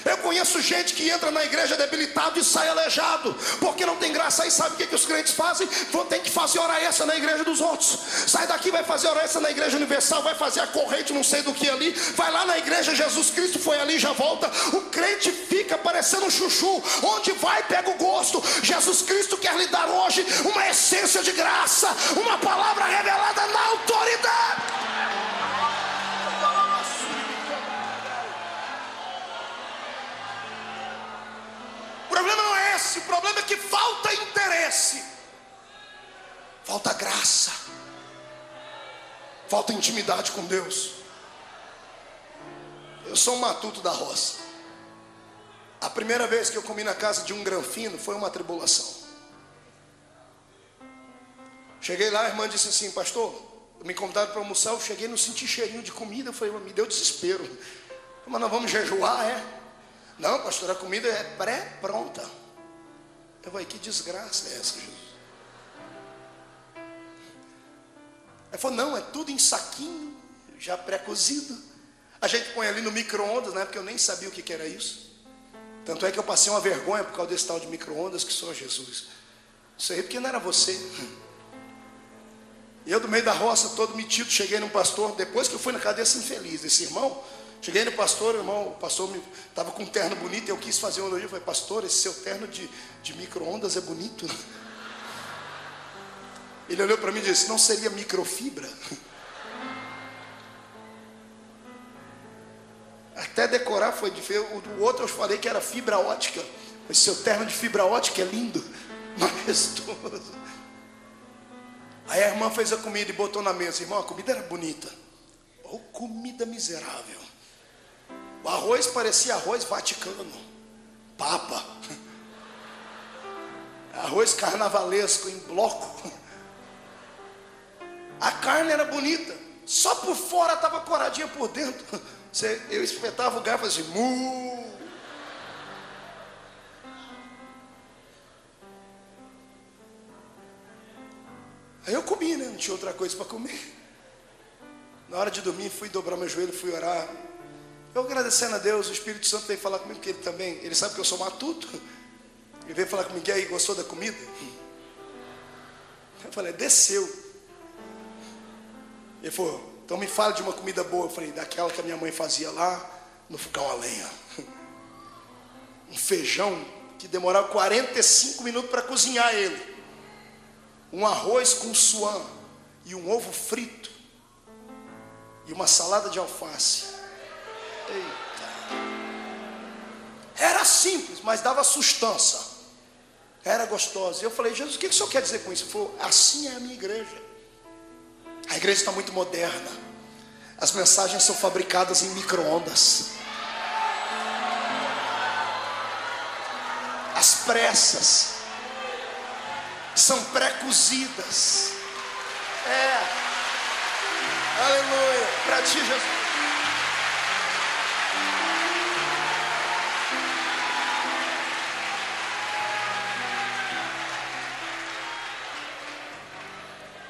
Eu conheço gente que entra na igreja debilitado e sai aleijado, porque não tem graça. Aí sabe o que os crentes fazem? Vão ter que fazer hora extra na igreja dos outros. Sai daqui, vai fazer hora extra na igreja universal, vai fazer a corrente não sei do que ali, vai lá na igreja Jesus Cristo foi ali e já volta. O crente fica parecendo um chuchu, onde vai pega o gosto. Jesus Cristo quer lhe dar hoje uma essência de graça, uma palavra revelada na autoridade. O problema não é esse, o problema é que falta interesse, falta graça, falta intimidade com Deus. Eu sou um matuto da roça. A primeira vez que eu comi na casa de um granfino foi uma tribulação. Cheguei lá, a irmã disse assim: pastor, me convidaram para almoçar. Eu cheguei, não senti cheirinho de comida. Eu falei, me deu desespero. Mas nós vamos jejuar, é? Não, pastor, a comida é pré-pronta. Eu falei, que desgraça é essa, Jesus? Ele falou, não, é tudo em saquinho, já pré-cozido. A gente põe ali no micro-ondas, né? Porque eu nem sabia o que era isso. Tanto é que eu passei uma vergonha por causa desse tal de micro-ondas, que só Jesus. Isso aí porque não era você. Eu do meio da roça, todo metido, cheguei num pastor, depois que eu fui na casa desse infeliz, desse irmão. Cheguei no pastor, o pastor estava com um terno bonito, e eu quis fazer um elogio. Eu falei, pastor, esse seu terno de micro-ondas é bonito, né? Ele olhou para mim e disse, não seria microfibra? Até decorar foi de ver. O outro eu falei que era fibra ótica. Esse seu terno de fibra ótica é lindo, majestoso. Aí a irmã fez a comida e botou na mesa. Irmão, a comida era bonita. Oh, comida miserável. O arroz parecia arroz vaticano, papa, arroz carnavalesco em bloco. A carne era bonita, só por fora estava coradinha por dentro. Eu espetava o garfo assim, mu. Aí eu comi, né? Não tinha outra coisa para comer. Na hora de dormir, fui dobrar meu joelho, fui orar. Eu agradecendo a Deus, o Espírito Santo veio falar comigo, porque ele também, ele sabe que eu sou matuto. Ele veio falar comigo, e aí, gostou da comida? Eu falei, desceu. Ele falou, então me fala de uma comida boa. Eu falei, daquela que a minha mãe fazia lá no fogão a lenha. Um feijão que demorava 45 minutos para cozinhar ele. Um arroz com suã e um ovo frito. E uma salada de alface. Eita. Era simples, mas dava sustância. Era gostosa. E eu falei, Jesus, o que o senhor quer dizer com isso? Ele falou, assim é a minha igreja. A igreja está muito moderna. As mensagens são fabricadas em micro-ondas. As pressas são pré-cozidas. Aleluia. Para ti, Jesus.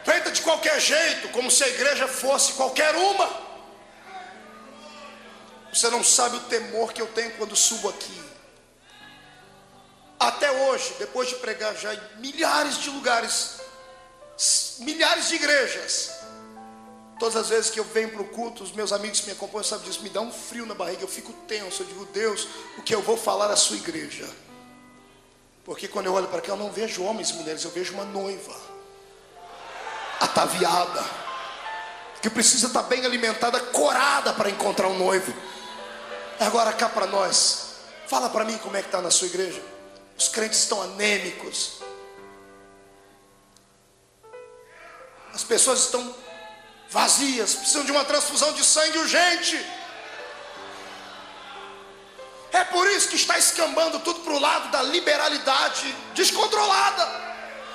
Feita de qualquer jeito, como se a igreja fosse qualquer uma. Você não sabe o temor que eu tenho quando subo aqui. Até hoje, depois de pregar já em milhares de lugares, milhares de igrejas, todas as vezes que eu venho para o culto, os meus amigos que me acompanham sabem disso, me dá um frio na barriga, eu fico tenso. Eu digo, Deus, o que eu vou falar à sua igreja? Porque quando eu olho para cá, eu não vejo homens e mulheres, eu vejo uma noiva ataviada, que precisa estar bem alimentada, corada para encontrar um noivo. Agora cá para nós, fala para mim como é que está na sua igreja. Os crentes estão anêmicos, as pessoas estão vazias, precisam de uma transfusão de sangue urgente. É por isso que está escambando tudo para o lado da liberalidade descontrolada.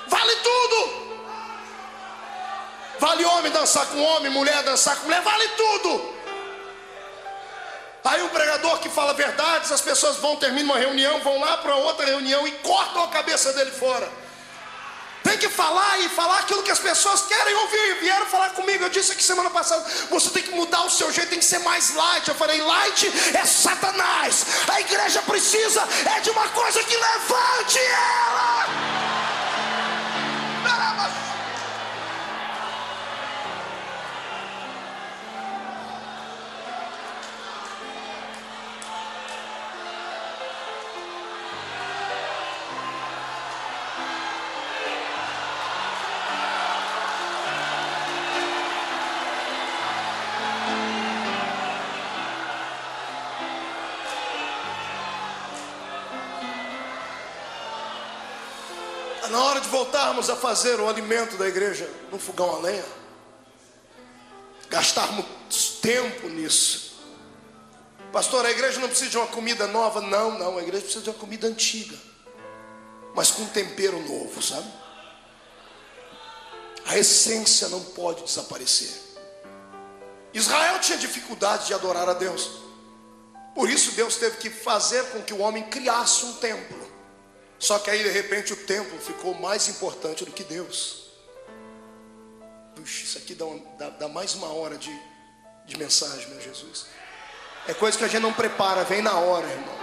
Vale tudo. Vale homem dançar com homem, mulher dançar com mulher, vale tudo. Aí um pregador que fala verdades, as pessoas terminam uma reunião, vão lá para outra reunião e cortam a cabeça dele fora. Tem que falar e falar aquilo que as pessoas querem ouvir. Vieram falar comigo, eu disse aqui semana passada, você tem que mudar o seu jeito, tem que ser mais light. Eu falei, light é Satanás. A igreja precisa de uma coisa que levante ela. Na hora de voltarmos a fazer o alimento da igreja no fogão a lenha, gastarmos tempo nisso. Pastor, a igreja não precisa de uma comida nova. Não, a igreja precisa de uma comida antiga, mas com tempero novo, sabe? A essência não pode desaparecer. Israel tinha dificuldade de adorar a Deus, por isso Deus teve que fazer com que o homem criasse um templo. Só que aí de repente o templo ficou mais importante do que Deus. Puxa, isso aqui dá mais uma hora de mensagem, meu Jesus. É coisa que a gente não prepara, vem na hora, irmão.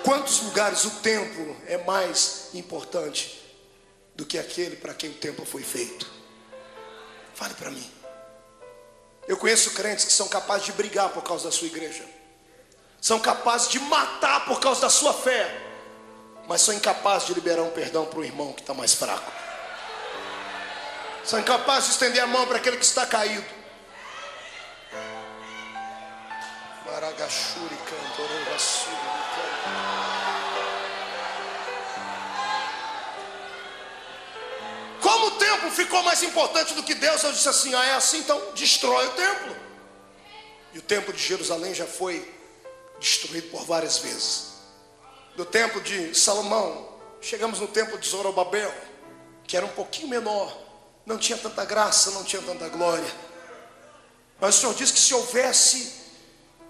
Quantos lugares o templo é mais importante do que aquele para quem o templo foi feito? Fale para mim. Eu conheço crentes que são capazes de brigar por causa da sua igreja, são capazes de matar por causa da sua fé, mas são incapazes de liberar um perdão para o irmão que está mais fraco. São incapazes de estender a mão para aquele que está caído. Como o templo ficou mais importante do que Deus, eu disse assim, é assim, então destrói o templo. E o templo de Jerusalém já foi destruído por várias vezes. Do templo de Salomão, chegamos no templo de Zorobabel, que era um pouquinho menor, não tinha tanta graça, não tinha tanta glória. Mas o Senhor disse que se houvesse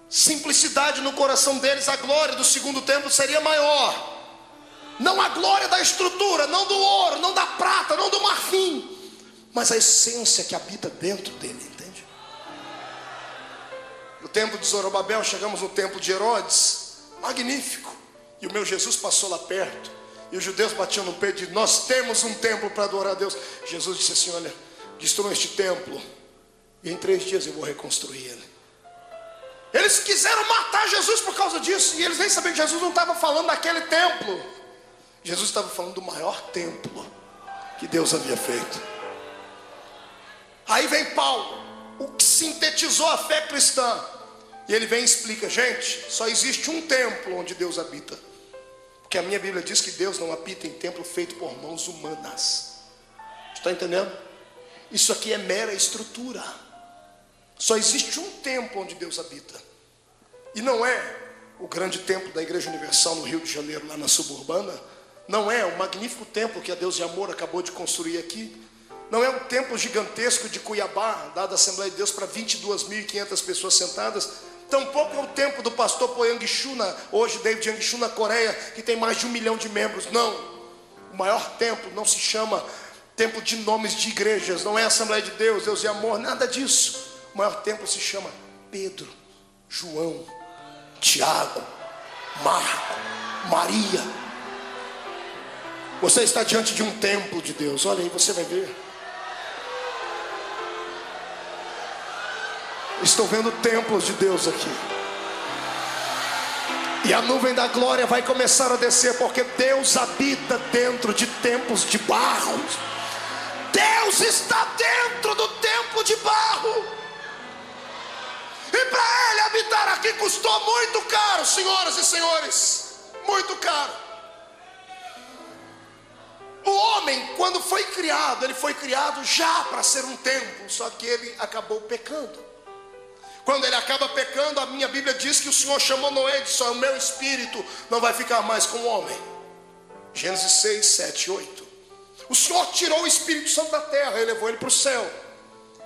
simplicidade no coração deles, a glória do segundo templo seria maior. Não a glória da estrutura, não do ouro, não da prata, não do marfim, mas a essência que habita dentro dele, entende? No templo de Zorobabel, chegamos no templo de Herodes, magnífico. E o meu Jesus passou lá perto, e os judeus batiam no peito e diziam, nós temos um templo para adorar a Deus. Jesus disse assim, olha, destruam este templo, e em 3 dias eu vou reconstruir ele. Eles quiseram matar Jesus por causa disso, e eles nem sabiam que Jesus não estava falando daquele templo. Jesus estava falando do maior templo que Deus havia feito. Aí vem Paulo, o que sintetizou a fé cristã, e ele vem e explica, gente, só existe um templo onde Deus habita, porque a minha Bíblia diz que Deus não habita em templo feito por mãos humanas. Está entendendo? Isso aqui é mera estrutura. Só existe um templo onde Deus habita, e não é o grande templo da Igreja Universal no Rio de Janeiro, lá na suburbana. Não é o magnífico templo que a Deus de Amor acabou de construir aqui. Não é um templo gigantesco de Cuiabá, dado à Assembleia de Deus para 22.500 pessoas sentadas. Tampouco é o templo do pastor Poyangishu, hoje David Yangishu, na Coreia, que tem mais de 1 milhão de membros. Não, o maior templo não se chama templo de nomes de igrejas, não é Assembleia de Deus, Deus de Amor, nada disso. O maior templo se chama Pedro, João, Tiago, Marco, Maria. Você está diante de um templo de Deus, olha aí, você vai ver. Estou vendo templos de Deus aqui. E a nuvem da glória vai começar a descer, porque Deus habita dentro de templos de barro. Deus está dentro do templo de barro. E para Ele habitar aqui custou muito caro, senhoras e senhores, muito caro. O homem, quando foi criado, ele foi criado já para ser um templo, só que ele acabou pecando. Quando ele acaba pecando, a minha Bíblia diz que o Senhor chamou Noé e disse, o meu espírito não vai ficar mais com o homem. Gênesis 6, 7, 8. O Senhor tirou o Espírito Santo da terra e levou ele para o céu.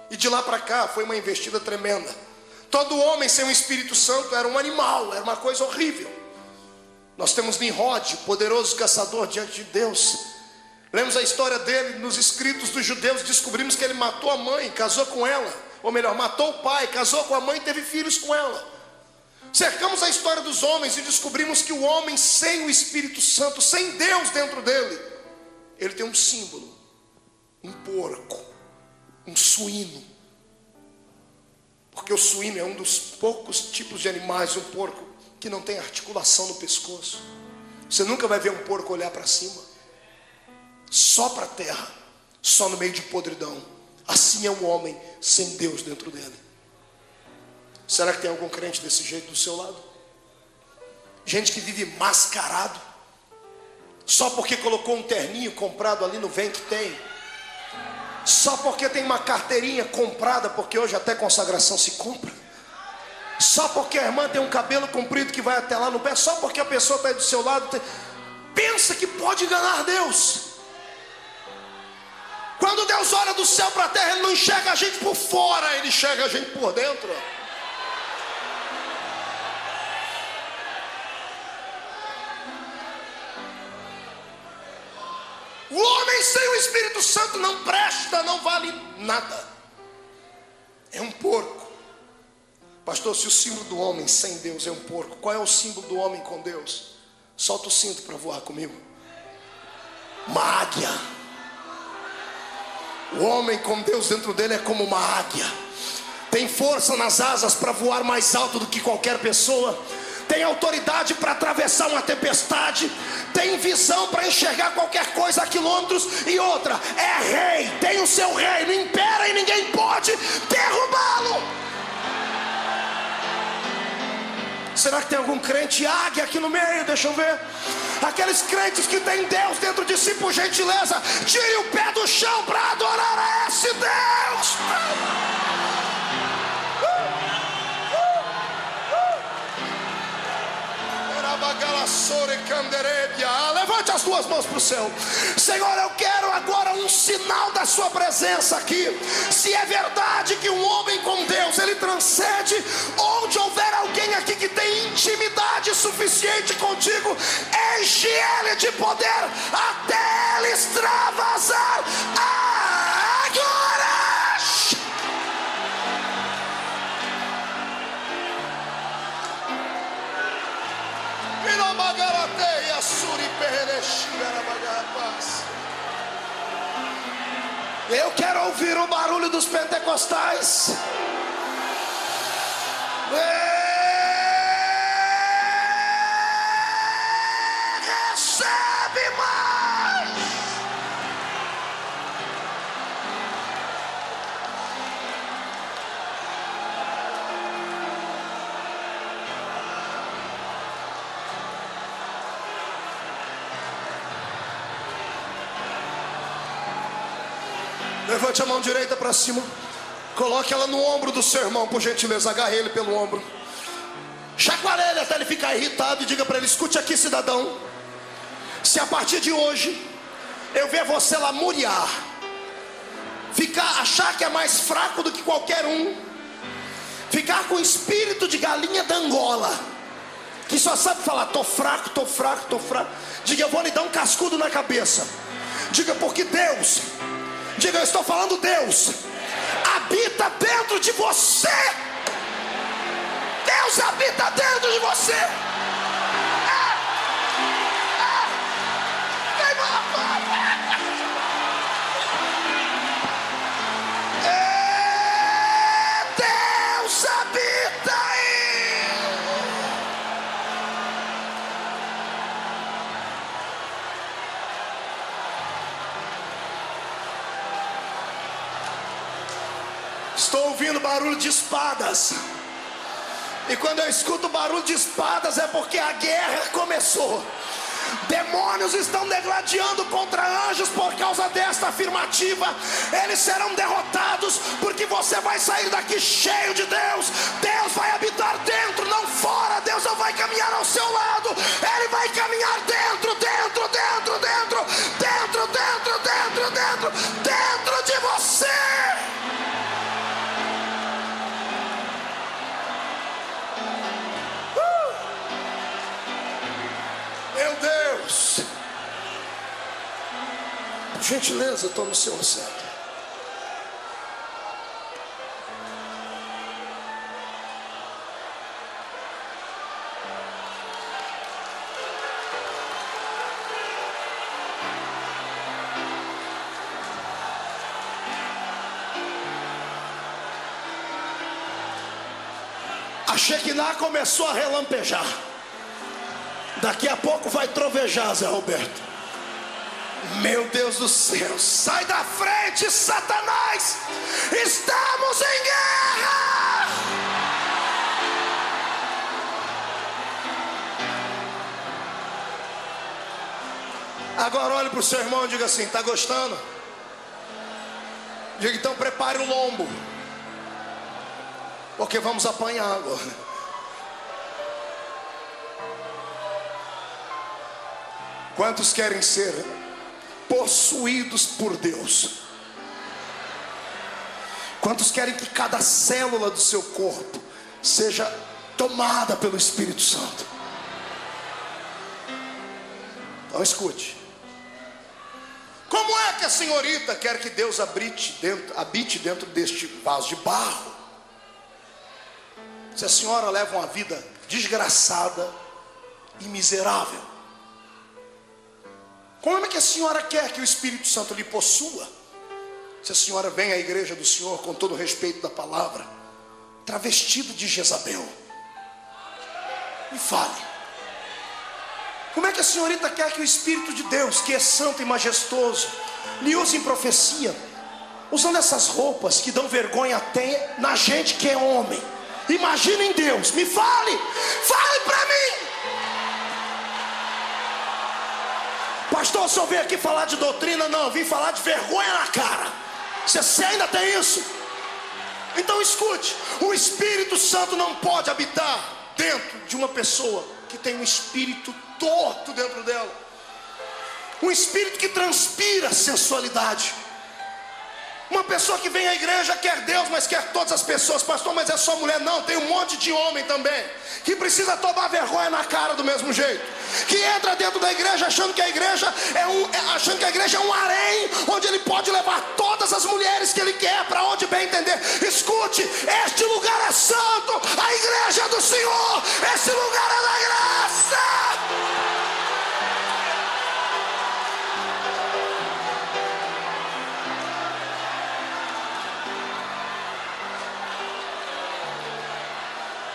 E de lá para cá foi uma investida tremenda. Todo homem sem o Espírito Santo era um animal, era uma coisa horrível. Nós temos Nimrod, o poderoso caçador diante de Deus. Lemos a história dele nos escritos dos judeus. Descobrimos que ele matou a mãe, casou com ela. Ou melhor, matou o pai, casou com a mãe e teve filhos com ela. Cercamos a história dos homens e descobrimos que o homem sem o Espírito Santo, sem Deus dentro dele, ele tem um símbolo: um porco, um suíno. Porque o suíno é um dos poucos tipos de animais, um porco, que não tem articulação no pescoço. Você nunca vai ver um porco olhar para cima, só para a terra, só no meio de podridão. Assim é um homem sem Deus dentro dele. Será que tem algum crente desse jeito do seu lado? Gente que vive mascarado, só porque colocou um terninho comprado ali no Vem Que Tem, só porque tem uma carteirinha comprada, porque hoje até consagração se compra, só porque a irmã tem um cabelo comprido que vai até lá no pé, só porque a pessoa está aí do seu lado, pensa que pode enganar Deus. Quando Deus olha do céu para a terra, Ele não enxerga a gente por fora, Ele enxerga a gente por dentro. O homem sem o Espírito Santo não presta, não vale nada. É um porco. Pastor, se o símbolo do homem sem Deus é um porco, qual é o símbolo do homem com Deus? Solta o cinto para voar comigo. Uma águia. O homem com Deus dentro dele é como uma águia. Tem força nas asas para voar mais alto do que qualquer pessoa. Tem autoridade para atravessar uma tempestade. Tem visão para enxergar qualquer coisa a quilômetros. E outra, é rei, tem o seu reino, impera e ninguém pode derrubá-lo. Será que tem algum crente águia aqui no meio? Deixa eu ver. Aqueles crentes que tem Deus dentro de si, por gentileza, tire o pé do chão para adorar a esse Deus. Levante as duas mãos para o céu. Senhor, eu quero agora um sinal da sua presença aqui. Se é verdade que um homem com Deus, ele transcende, onde houver alguém aqui que tem intimidade suficiente contigo, enche ele de poder até ele extravasar agora. Eu quero ouvir o barulho dos pentecostais. Recebe mais. Levante a mão direita para cima. Coloque ela no ombro do seu irmão, por gentileza. Agarre ele pelo ombro. Chacoalhe ele até ele ficar irritado. E diga para ele: escute aqui, cidadão. Se a partir de hoje eu ver você lamuriar, achar que é mais fraco do que qualquer um, ficar com espírito de galinha da Angola, que só sabe falar: tô fraco, tô fraco, tô fraco. Diga: eu vou lhe dar um cascudo na cabeça. Diga: porque Deus, diga: eu estou falando Deus, habita dentro de você. Deus habita dentro de você. Deus habita aí. Estou ouvindo barulho de espadas. E quando eu escuto barulho de espadas, é porque a guerra começou. Demônios estão degladiando contra anjos por causa desta afirmativa. Eles serão derrotados, porque você vai sair daqui cheio de Deus. Deus vai habitar dentro, não fora. Deus não vai caminhar ao seu lado. Ele vai caminhar dentro, dentro, dentro, dentro, dentro, dentro, dentro, dentro, dentro de você. Por gentileza, tome o seu assento. A Shekinah começou a relampejar. Daqui a pouco vai trovejar, Zé Roberto. Meu Deus do céu, sai da frente, Satanás! Estamos em guerra! Agora olhe para o seu irmão e diga assim: está gostando? Diga então, prepare o lombo, porque vamos apanhar agora. Quantos querem ser possuídos por Deus? Quantos querem que cada célula do seu corpo seja tomada pelo Espírito Santo? Então escute. Como é que a senhorita quer que Deus habite dentro deste vaso de barro, se a senhora leva uma vida desgraçada e miserável? Como é que a senhora quer que o Espírito Santo lhe possua, se a senhora vem à igreja do Senhor, com todo o respeito da palavra, travestida de Jezabel? Me fale. Como é que a senhorita quer que o Espírito de Deus, que é santo e majestoso, lhe use em profecia, usando essas roupas que dão vergonha até na gente que é homem? Imagina em Deus. Me fale. Fale para mim. Pastor, o senhor veio aqui falar de doutrina? Não, eu vim falar de vergonha na cara. Você ainda tem isso? Então escute. O Espírito Santo não pode habitar dentro de uma pessoa que tem um espírito torto dentro dela, um espírito que transpira sensualidade. Uma pessoa que vem à igreja quer Deus, mas quer todas as pessoas. Pastor, mas é só mulher? Não, tem um monte de homem também que precisa tomar vergonha na cara do mesmo jeito, que entra dentro da igreja achando que a igreja é um harém, onde ele pode levar todas as mulheres que ele quer para onde bem entender. Escute, este lugar é santo, a igreja é do Senhor, esse lugar é da graça.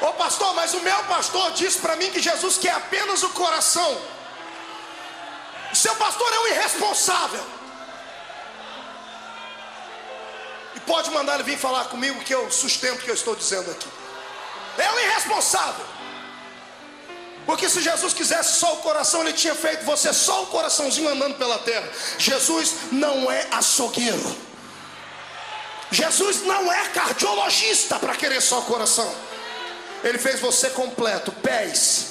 Ô pastor, mas o meu pastor disse para mim que Jesus quer apenas o coração. O seu pastor é um irresponsável. E pode mandar ele vir falar comigo, que eu sustento o que eu estou dizendo aqui. É um irresponsável. Porque se Jesus quisesse só o coração, ele tinha feito você só um coraçãozinho andando pela terra. Jesus não é açougueiro. Jesus não é cardiologista para querer só o coração. Ele fez você completo, pés,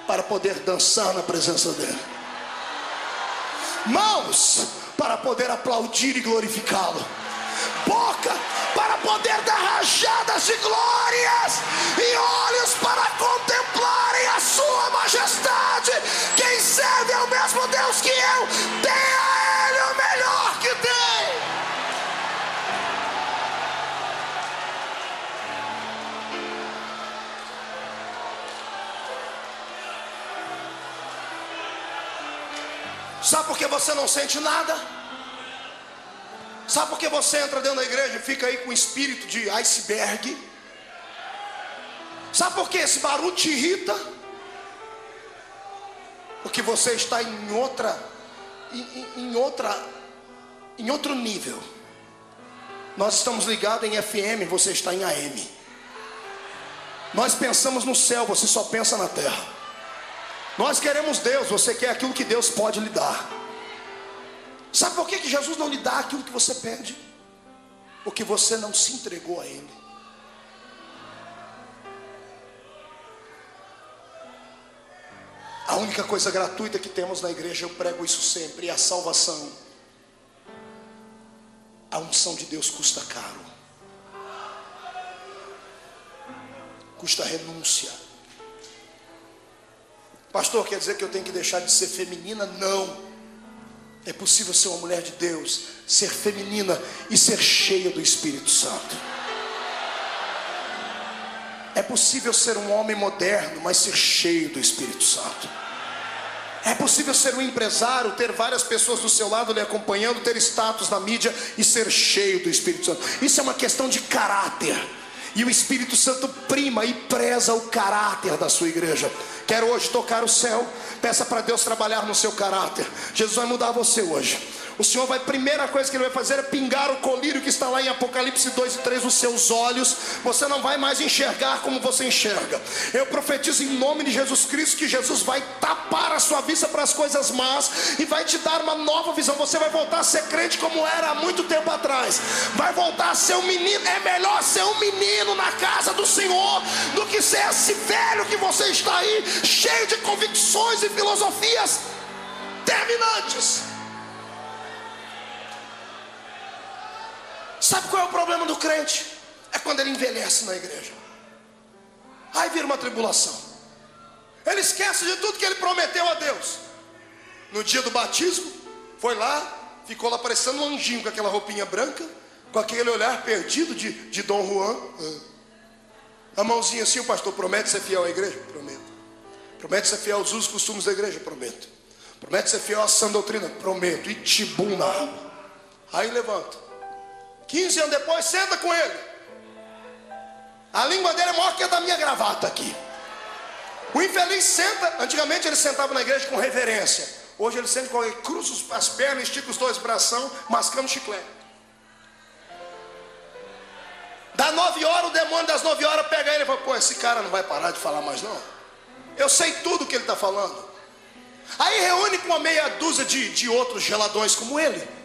para poder dançar na presença dele, mãos, para poder aplaudir e glorificá-lo, boca, para poder dar rajadas de glórias, e olhos para contemplarem a sua majestade. Quem serve é o mesmo Deus que eu, dê a ele o melhor que tem. Sabe por que você não sente nada? Sabe por que você entra dentro da igreja e fica aí com o espírito de iceberg? Sabe por que esse barulho te irrita? Porque você está em outro nível. Nós estamos ligados em FM, você está em AM. Nós pensamos no céu, você só pensa na terra. Nós queremos Deus, você quer aquilo que Deus pode lhe dar. Sabe por que Jesus não lhe dá aquilo que você pede? Porque você não se entregou a Ele. A única coisa gratuita que temos na igreja, eu prego isso sempre, é a salvação. A unção de Deus custa caro, custa renúncia. Pastor, quer dizer que eu tenho que deixar de ser feminina? Não. É possível ser uma mulher de Deus, ser feminina e ser cheia do Espírito Santo. É possível ser um homem moderno, mas ser cheio do Espírito Santo. É possível ser um empresário, ter várias pessoas do seu lado lhe acompanhando, ter status na mídia e ser cheio do Espírito Santo. Isso é uma questão de caráter. E o Espírito Santo prima e preza o caráter da sua igreja. Quero hoje tocar o céu. Peça para Deus trabalhar no seu caráter. Jesus vai mudar você hoje. O Senhor vai, primeira coisa que Ele vai fazer é pingar o colírio que está lá em Apocalipse 2 e 3 nos seus olhos. Você não vai mais enxergar como você enxerga. Eu profetizo em nome de Jesus Cristo que Jesus vai tapar a sua vista para as coisas más e vai te dar uma nova visão. Você vai voltar a ser crente como era há muito tempo atrás. Vai voltar a ser um menino. É melhor ser um menino na casa do Senhor do que ser esse velho que você está aí, cheio de convicções e filosofias terminantes. Sabe qual é o problema do crente? É quando ele envelhece na igreja. Aí vira uma tribulação. Ele esquece de tudo que ele prometeu a Deus. No dia do batismo, foi lá, ficou lá parecendo um anjinho com aquela roupinha branca, com aquele olhar perdido de Dom Juan. A mãozinha assim, o pastor promete ser fiel à igreja? Prometo. Promete ser fiel aos usos e costumes da igreja? Prometo. Promete ser fiel à sã doutrina? Prometo. E tibum na alma. Aí levanta. 15 anos depois, senta com ele. A língua dele é maior que a da minha gravata aqui. O infeliz senta. Antigamente ele sentava na igreja com reverência. Hoje ele senta com ele, cruza as pernas, estica os dois bração, mascando chiclete. Dá 9 horas, o demônio das 9 horas pega ele e fala: pô, esse cara não vai parar de falar mais não. Eu sei tudo o que ele está falando. Aí reúne com uma meia dúzia de outros geladões como ele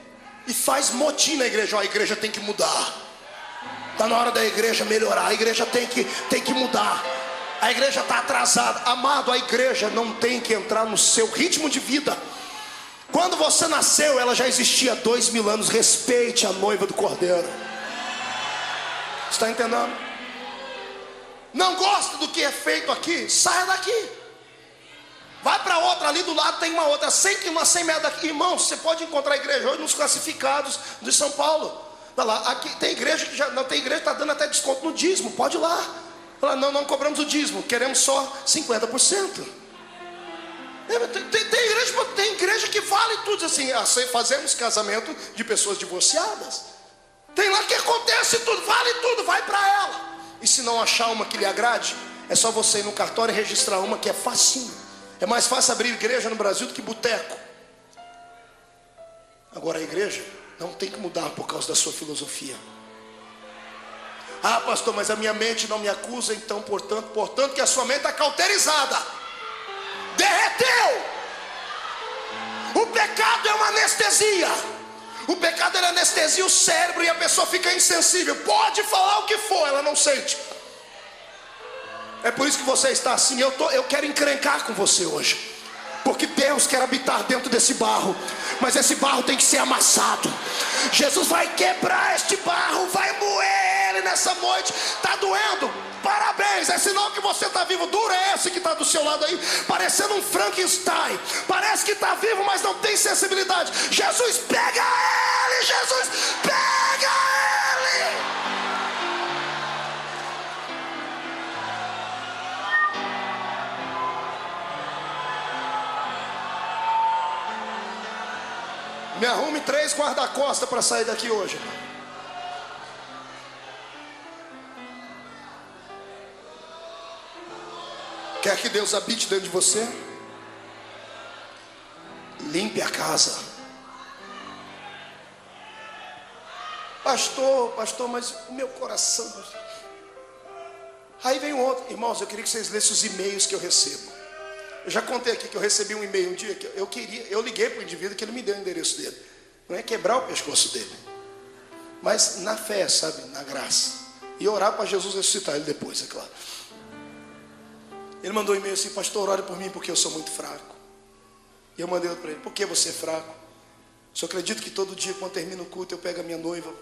e faz motim na igreja. Ó, a igreja tem que mudar. Está na hora da igreja melhorar. A igreja tem que mudar. A igreja está atrasada. Amado, a igreja não tem que entrar no seu ritmo de vida. Quando você nasceu, ela já existia há 2000 anos. Respeite a noiva do Cordeiro. Está entendendo? Não gosta do que é feito aqui? Saia daqui. Vai para outra, ali do lado tem uma outra, 100 metros daqui. Irmão, você pode encontrar igreja hoje nos classificados de São Paulo. Vai lá, aqui tem igreja que já não tem igreja que está dando até desconto no dízimo. Pode ir lá. Fala, não cobramos o dízimo, queremos só 50%. Tem igreja que vale tudo assim. Fazemos casamento de pessoas divorciadas. Tem lá que acontece tudo, vale tudo, vai para ela. E se não achar uma que lhe agrade, é só você ir no cartório e registrar uma que é facinho. É mais fácil abrir igreja no Brasil do que boteco. Agora a igreja não tem que mudar por causa da sua filosofia. Ah, pastor, mas a minha mente não me acusa, então portanto que a sua mente está cauterizada. Derreteu. O pecado é uma anestesia. O pecado ele anestesia o cérebro e a pessoa fica insensível. Pode falar o que for, ela não sente. É por isso que você está assim. Eu quero encrencar com você hoje, porque Deus quer habitar dentro desse barro, mas esse barro tem que ser amassado. Jesus vai quebrar este barro, vai moer ele nessa noite. Está doendo? Parabéns, é sinal que você está vivo. Duro é esse que está do seu lado aí, parecendo um Frankenstein. Parece que está vivo, mas não tem sensibilidade. Jesus, pega ele! Jesus, pega ele! Me arrume 3 guarda-costas para sair daqui hoje. Quer que Deus habite dentro de você? Limpe a casa. Pastor, mas o meu coração... Aí vem um outro. Irmãos, eu queria que vocês lessem os e-mails que eu recebo. Eu já contei aqui que eu recebi um e-mail um dia que eu liguei para o indivíduo que ele me deu o endereço dele. Não é quebrar o pescoço dele, mas na fé, sabe, na graça. E orar para Jesus ressuscitar ele depois, é claro. Ele mandou um e-mail assim: pastor, ore por mim porque eu sou muito fraco. E eu mandei outro para ele: por que você é fraco? Só acredito que todo dia quando termina o culto eu pego a minha noiva,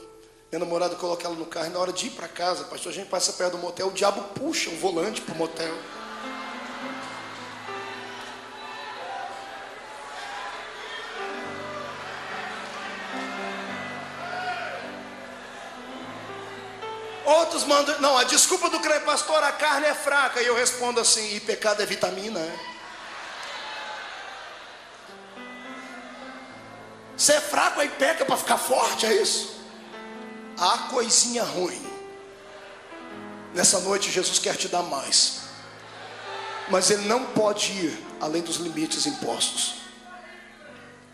minha namorada, coloco ela no carro, e na hora de ir para casa, pastor, a gente passa perto do motel, o diabo puxa um volante para o motel. Outros mandam, não, a desculpa do crente, pastor, a carne é fraca. E eu respondo assim, e pecado é vitamina, é? Você é fraco aí peca para ficar forte, é isso? Há coisinha ruim. Nessa noite Jesus quer te dar mais, mas Ele não pode ir além dos limites impostos.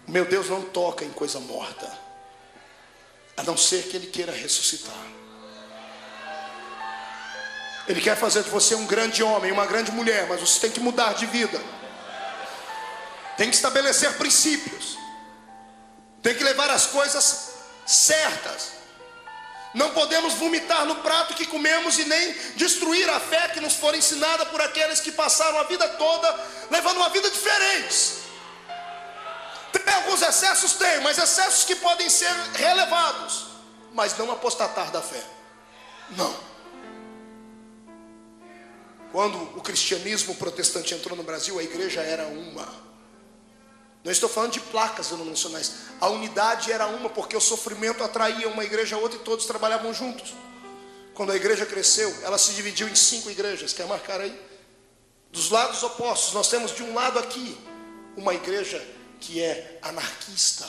Meu Deus não toca em coisa morta, a não ser que Ele queira ressuscitar. Ele quer fazer de você um grande homem, uma grande mulher, mas você tem que mudar de vida. Tem que estabelecer princípios. Tem que levar as coisas certas. Não podemos vomitar no prato que comemos e nem destruir a fé que nos foi ensinada por aqueles que passaram a vida toda levando uma vida diferente. Tem alguns excessos? Tem, mas excessos que podem ser relevados, mas não apostatar da fé. Não. Quando o cristianismo protestante entrou no Brasil, a igreja era uma. Não estou falando de placas denominacionais. A unidade era uma, porque o sofrimento atraía uma igreja a outra e todos trabalhavam juntos. Quando a igreja cresceu, ela se dividiu em 5 igrejas. Quer marcar aí? Dos lados opostos, nós temos de um lado aqui uma igreja que é anarquista.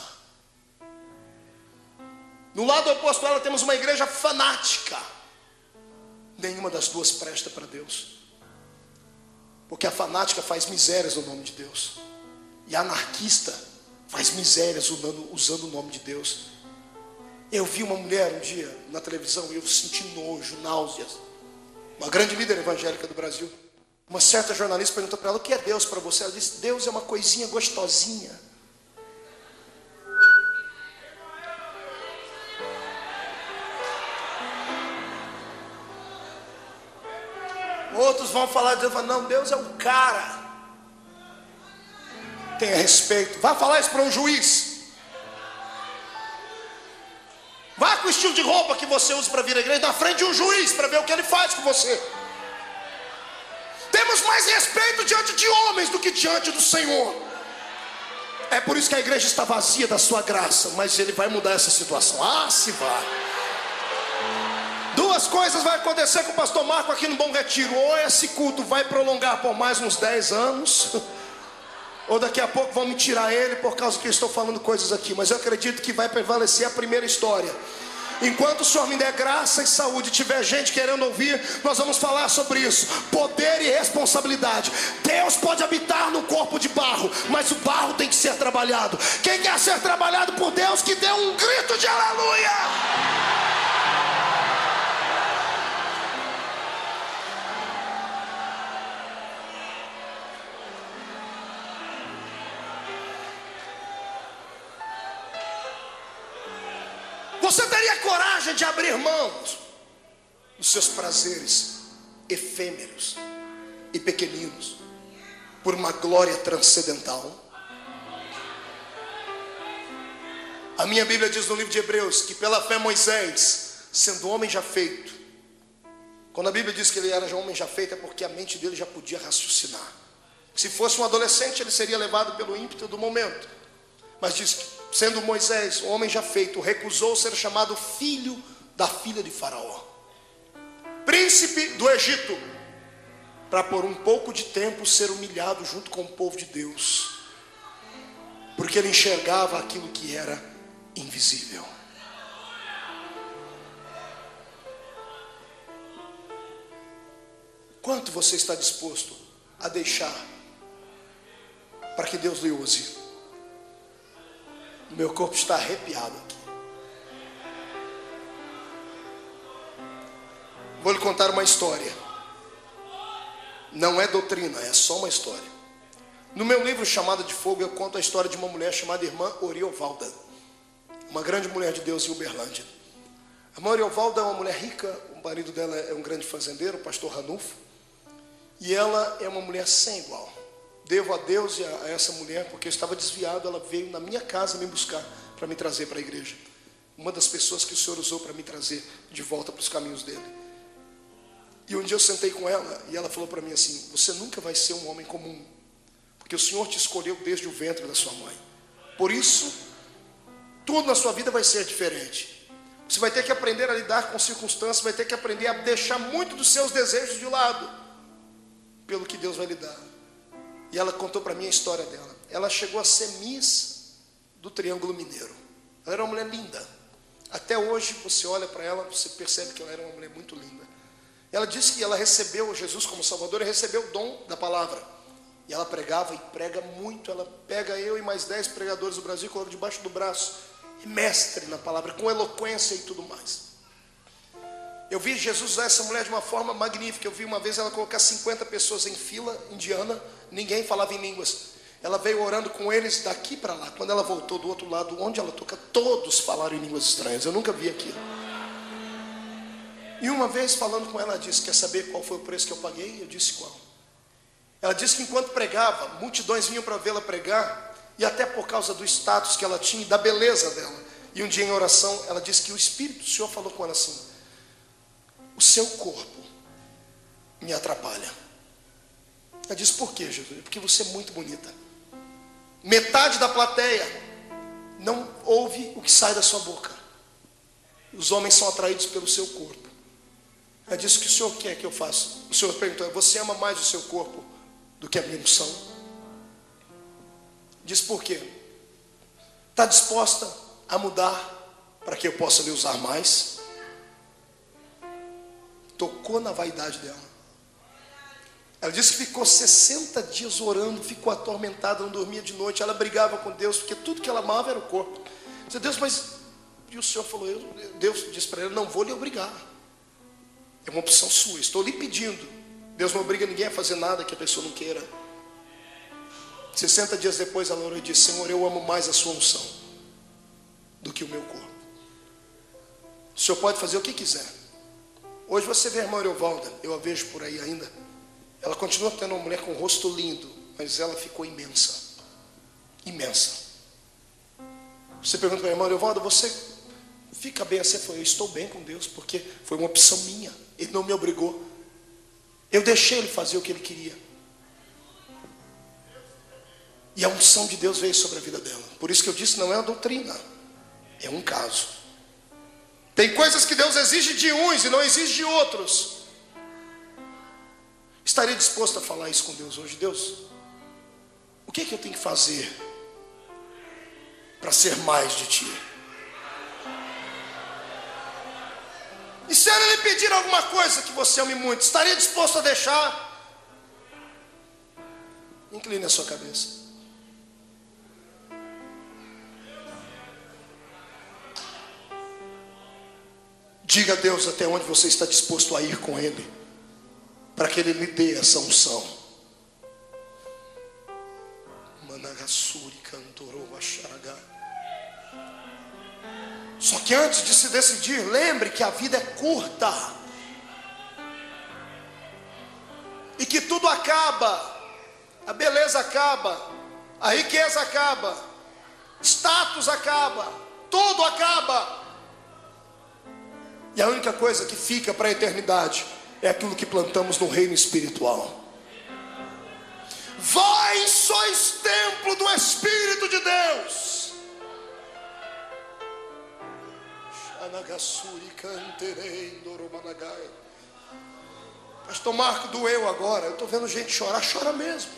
No lado oposto dela temos uma igreja fanática. Nenhuma das duas presta para Deus, porque a fanática faz misérias no nome de Deus, e a anarquista faz misérias usando o nome de Deus. Eu vi uma mulher um dia na televisão e eu senti nojo, náuseas. Uma grande líder evangélica do Brasil. Uma certa jornalista perguntou para ela: o que é Deus para você? Ela disse: Deus é uma coisinha gostosinha. Outros vão falar de Deus, não, Deus é o cara. Tenha respeito. Vá falar isso para um juiz. Vá com o estilo de roupa que você usa para vir à igreja na frente de um juiz, para ver o que ele faz com você. Temos mais respeito diante de homens do que diante do Senhor. É por isso que a igreja está vazia da sua graça. Mas Ele vai mudar essa situação. Ah, se vai. Duas coisas vai acontecer com o pastor Marco aqui no Bom Retiro. Ou esse culto vai prolongar por mais uns 10 anos, ou daqui a pouco vão me tirar ele por causa que eu estou falando coisas aqui. Mas eu acredito que vai prevalecer a primeira história. Enquanto o Senhor me der graça e saúde, tiver gente querendo ouvir, nós vamos falar sobre isso. Poder e responsabilidade. Deus pode habitar no corpo de barro, mas o barro tem que ser trabalhado. Quem quer ser trabalhado por Deus, que dê um grito de aleluia. Você teria coragem de abrir mão dos seus prazeres efêmeros e pequeninos por uma glória transcendental? A minha Bíblia diz no livro de Hebreus que pela fé Moisés, sendo homem já feito, quando a Bíblia diz que ele era homem já feito, é porque a mente dele já podia raciocinar. Se fosse um adolescente, ele seria levado pelo ímpeto do momento. Mas diz que, sendo Moisés, um homem já feito, recusou ser chamado filho da filha de Faraó, príncipe do Egito, para por um pouco de tempo ser humilhado junto com o povo de Deus, porque ele enxergava aquilo que era invisível. Quanto você está disposto a deixar para que Deus lhe use? Meu corpo está arrepiado aqui. Vou lhe contar uma história. Não é doutrina, é só uma história. No meu livro Chamada de Fogo, eu conto a história de uma mulher chamada irmã Oriovalda, uma grande mulher de Deus em Uberlândia. A irmã Oriovalda é uma mulher rica. O marido dela é um grande fazendeiro, o pastor Ranulfo. E ela é uma mulher sem igual. Devo a Deus e a essa mulher, porque eu estava desviado. Ela veio na minha casa me buscar para me trazer para a igreja. Uma das pessoas que o Senhor usou para me trazer de volta para os caminhos dele. E um dia eu sentei com ela e ela falou para mim assim: você nunca vai ser um homem comum, porque o Senhor te escolheu desde o ventre da sua mãe. Por isso, tudo na sua vida vai ser diferente. Você vai ter que aprender a lidar com circunstâncias, vai ter que aprender a deixar muito dos seus desejos de lado, pelo que Deus vai lhe dar. E ela contou para mim a história dela. Ela chegou a ser Miss do Triângulo Mineiro. Ela era uma mulher linda. Até hoje você olha para ela, você percebe que ela era uma mulher muito linda. Ela disse que ela recebeu Jesus como Salvador e recebeu o dom da palavra. E ela pregava e prega muito. Ela pega eu e mais 10 pregadores do Brasil e coloca debaixo do braço. É mestre na palavra, com eloquência e tudo mais. Eu vi Jesus usar essa mulher de uma forma magnífica. Eu vi uma vez ela colocar 50 pessoas em fila indiana, ninguém falava em línguas. Ela veio orando com eles daqui para lá. Quando ela voltou do outro lado, onde ela toca, todos falaram em línguas estranhas. Eu nunca vi aquilo. E uma vez falando com ela, ela disse: quer saber qual foi o preço que eu paguei? Eu disse: qual? Ela disse que enquanto pregava, multidões vinham para vê-la pregar, e até por causa do status que ela tinha e da beleza dela. E um dia em oração, ela disse que o Espírito do Senhor falou com ela assim: o seu corpo me atrapalha. Ela disse: por quê, Jesus? Porque você é muito bonita. Metade da plateia não ouve o que sai da sua boca. Os homens são atraídos pelo seu corpo. Ela disse: o que o Senhor quer que eu faça? O Senhor perguntou: você ama mais o seu corpo do que a minha unção? Diz: por quê? Está disposta a mudar para que eu possa lhe usar mais? Tocou na vaidade dela. Ela disse que ficou 60 dias orando, ficou atormentada, não dormia de noite. Ela brigava com Deus, porque tudo que ela amava era o corpo. Disse: Deus, mas... E o Senhor falou, Deus disse para ela: não vou lhe obrigar. É uma opção sua, estou lhe pedindo. Deus não obriga ninguém a fazer nada que a pessoa não queira. 60 dias depois ela orou e disse: Senhor, eu amo mais a sua unção do que o meu corpo. O Senhor pode fazer o que quiser. Hoje você vê a irmã Evalda, eu a vejo por aí ainda. Ela continua tendo uma mulher com um rosto lindo, mas ela ficou imensa. Imensa. Você pergunta para a irmã Evalda: você fica bem assim? Eu falei: eu estou bem com Deus, porque foi uma opção minha. Ele não me obrigou. Eu deixei ele fazer o que ele queria. E a unção de Deus veio sobre a vida dela. Por isso que eu disse, não é uma doutrina, é um caso. Tem coisas que Deus exige de uns e não exige de outros. Estaria disposto a falar isso com Deus hoje? Deus, o que é que eu tenho que fazer para ser mais de Ti? E se Ele lhe pedir alguma coisa que você ame muito, estaria disposto a deixar? Incline a sua cabeça. Diga a Deus até onde você está disposto a ir com Ele, para que Ele lhe dê essa unção. Managassuri cantorou Bacharagá. Só que antes de se decidir, lembre que a vida é curta. E que tudo acaba. A beleza acaba. A riqueza acaba. Status acaba. Tudo acaba. E a única coisa que fica para a eternidade é aquilo que plantamos no reino espiritual. Vós sois templo do Espírito de Deus. Pastor Marco, doeu agora. Eu estou vendo gente chorar. Chora mesmo.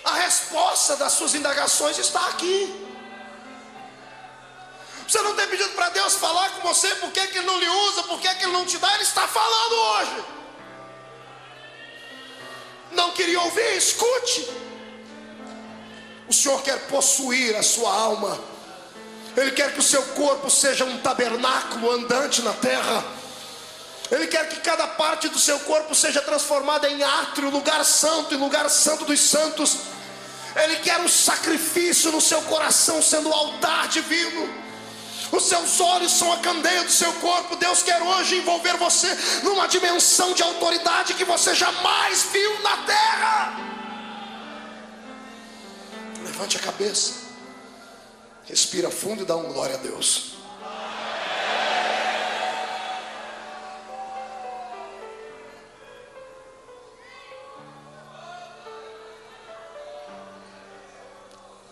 A resposta das suas indagações está aqui. Você não tem pedido para Deus falar com você, por que Ele não lhe usa, por que Ele não te dá? Ele está falando hoje. Não queria ouvir? Escute. O Senhor quer possuir a sua alma. Ele quer que o seu corpo seja um tabernáculo andante na terra. Ele quer que cada parte do seu corpo seja transformada em átrio, lugar santo e lugar santo dos santos. Ele quer um sacrifício no seu coração, sendo o altar divino. Os seus olhos são a candeia do seu corpo. Deus quer hoje envolver você numa dimensão de autoridade que você jamais viu na terra. Levante a cabeça, respira fundo e dá um glória a Deus.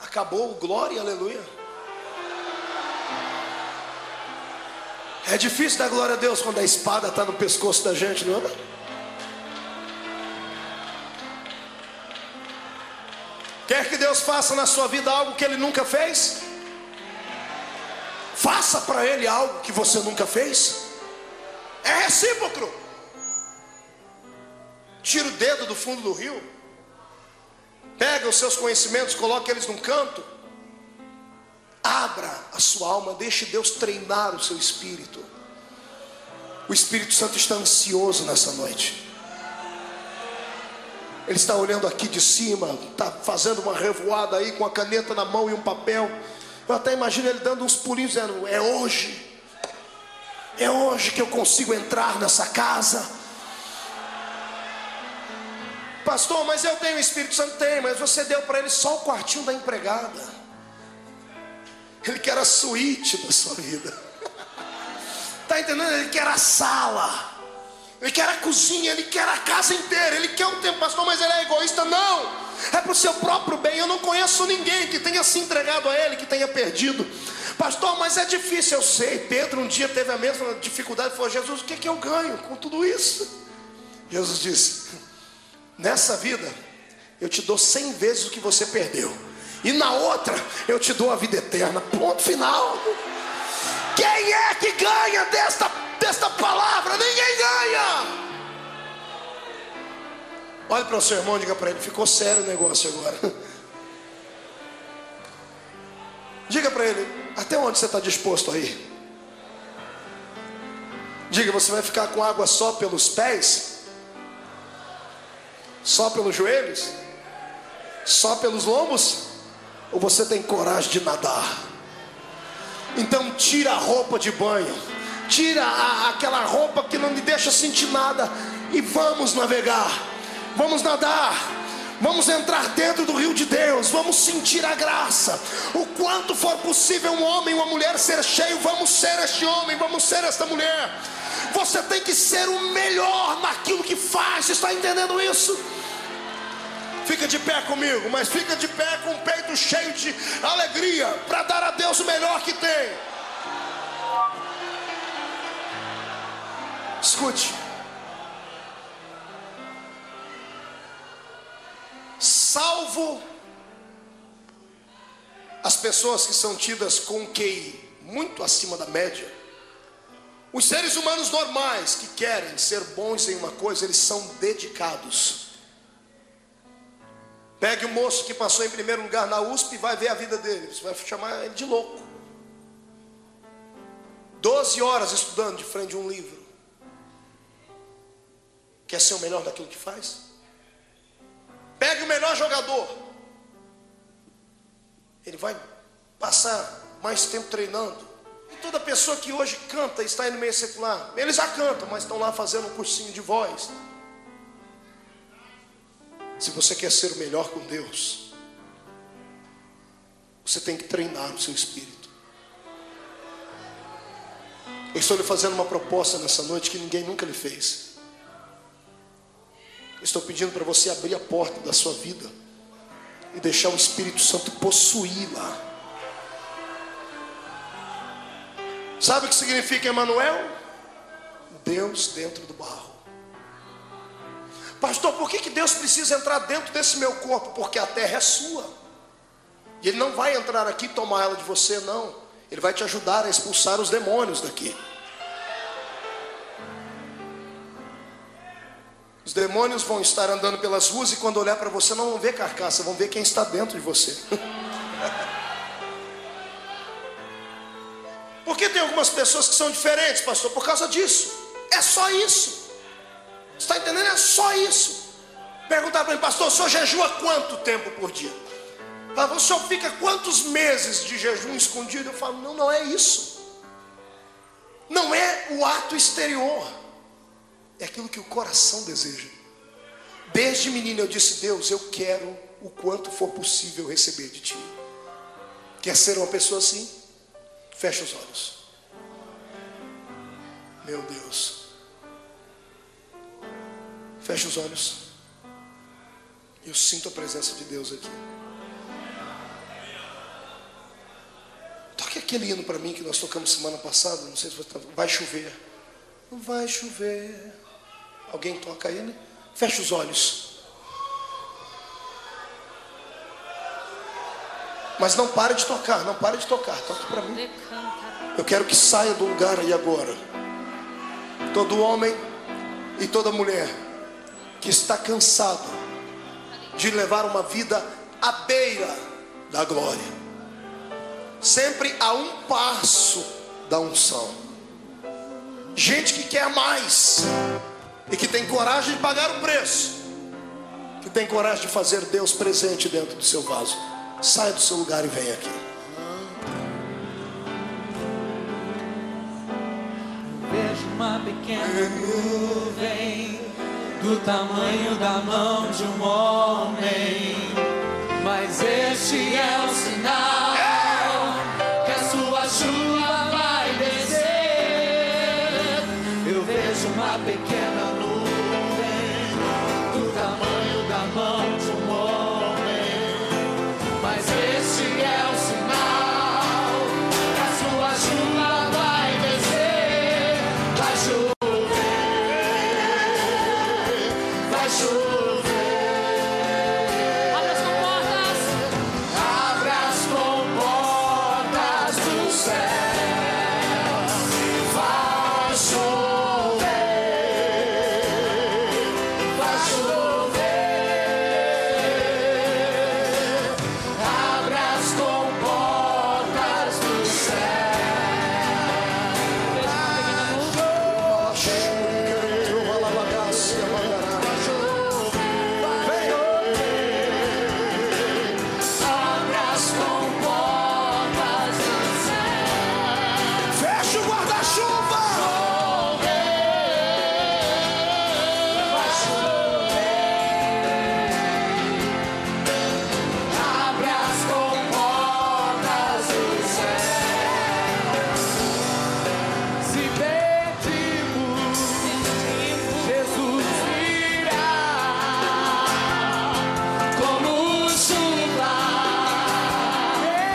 Acabou o glória, aleluia. É difícil dar glória a Deus quando a espada está no pescoço da gente, não é? Quer que Deus faça na sua vida algo que Ele nunca fez? Faça para Ele algo que você nunca fez. É recíproco. Tira o dedo do fundo do rio. Pega os seus conhecimentos, coloque eles num canto. Abra a sua alma, deixe Deus treinar o seu espírito. O Espírito Santo está ansioso nessa noite. Ele está olhando aqui de cima, está fazendo uma revoada aí com a caneta na mão e um papel. Eu até imagino ele dando uns pulinhos dizendo: é hoje que eu consigo entrar nessa casa. Pastor, mas eu tenho o Espírito Santo. Tem, mas você deu para ele só o quartinho da empregada. Ele quer a suíte da sua vida. Está entendendo? Ele quer a sala, ele quer a cozinha, ele quer a casa inteira. Ele quer um tempo. Pastor, mas ele é egoísta. Não, é para o seu próprio bem. Eu não conheço ninguém que tenha se entregado a ele, que tenha perdido. Pastor, mas é difícil. Eu sei, Pedro um dia teve a mesma dificuldade. Falou: Jesus, o que eu ganho com tudo isso? Jesus disse: nessa vida eu te dou 100 vezes o que você perdeu, e na outra eu te dou a vida eterna. Ponto final. Quem é que ganha desta palavra? Ninguém ganha. Olha para o seu irmão e diga para ele: ficou sério o negócio agora. Diga para ele: até onde você está disposto a ir? Diga: você vai ficar com água só pelos pés? Só pelos joelhos? Só pelos lombos? Ou você tem coragem de nadar? Então tira a roupa de banho, tira aquela roupa que não me deixa sentir nada, e vamos navegar, vamos nadar, vamos entrar dentro do rio de Deus, vamos sentir a graça. O quanto for possível um homem e uma mulher ser cheio, vamos ser este homem, vamos ser esta mulher. Você tem que ser o melhor naquilo que faz. Você está entendendo isso? Fica de pé comigo, mas fica de pé com o peito cheio de alegria, para dar a Deus o melhor que tem. Escute. Salvo as pessoas que são tidas com QI muito acima da média, os seres humanos normais que querem ser bons em uma coisa, eles são dedicados. Pegue o moço que passou em primeiro lugar na USP e vai ver a vida dele. Você vai chamar ele de louco. 12 horas estudando de frente a um livro. Quer ser o melhor daquilo que faz? Pegue o melhor jogador. Ele vai passar mais tempo treinando. E toda pessoa que hoje canta, está aí no meio secular, eles já cantam, mas estão lá fazendo um cursinho de voz. Se você quer ser o melhor com Deus, você tem que treinar o seu espírito. Eu estou lhe fazendo uma proposta nessa noite que ninguém nunca lhe fez. Eu estou pedindo para você abrir a porta da sua vida e deixar o Espírito Santo possuí-la. Sabe o que significa Emanuel? Deus dentro do barro. Pastor, por que Deus precisa entrar dentro desse meu corpo? Porque a terra é sua. E Ele não vai entrar aqui e tomar ela de você, não. Ele vai te ajudar a expulsar os demônios daqui. Os demônios vão estar andando pelas ruas e quando olhar para você não vão ver carcaça, vão ver quem está dentro de você. Por que tem algumas pessoas que são diferentes, pastor? Por causa disso. É só isso. Está entendendo? É só isso. Perguntar para mim: pastor, o senhor jejua quanto tempo por dia? O senhor fica quantos meses de jejum escondido? Eu falo: não é isso. Não é o ato exterior, é aquilo que o coração deseja. Desde menino eu disse: Deus, eu quero o quanto for possível receber de ti. Quer ser uma pessoa assim? Fecha os olhos. Meu Deus. Feche os olhos. Eu sinto a presença de Deus aqui. Toque aqui. aquele hino para mim que nós tocamos semana passada, não sei se você tá... Vai chover. Vai chover. Alguém toca ele? Fecha os olhos. Mas não pare de tocar, não pare de tocar. Toque para mim. Eu quero que saia do lugar aí agora. Todo homem e toda mulher que está cansado de levar uma vida à beira da glória, sempre a um passo da unção. Gente que quer mais e que tem coragem de pagar o preço, que tem coragem de fazer Deus presente dentro do seu vaso. Saia do seu lugar e vem aqui. Vejo uma pequena nuvem do tamanho da mão de um homem, mas este é o sinal que a sua chuva vai descer. Eu vejo uma pequena nuvem do tamanho da mão de um homem, mas este é o sinal que a sua chuva vai descer. Vai chover, vai chover. Abra as comportas. Abra as comportas do céu. Vai chover, vai chover. Abra as comportas do Fecha o guarda-chuva. Abra as comportas do céu. Se pedimos, Jesus virá como chuva.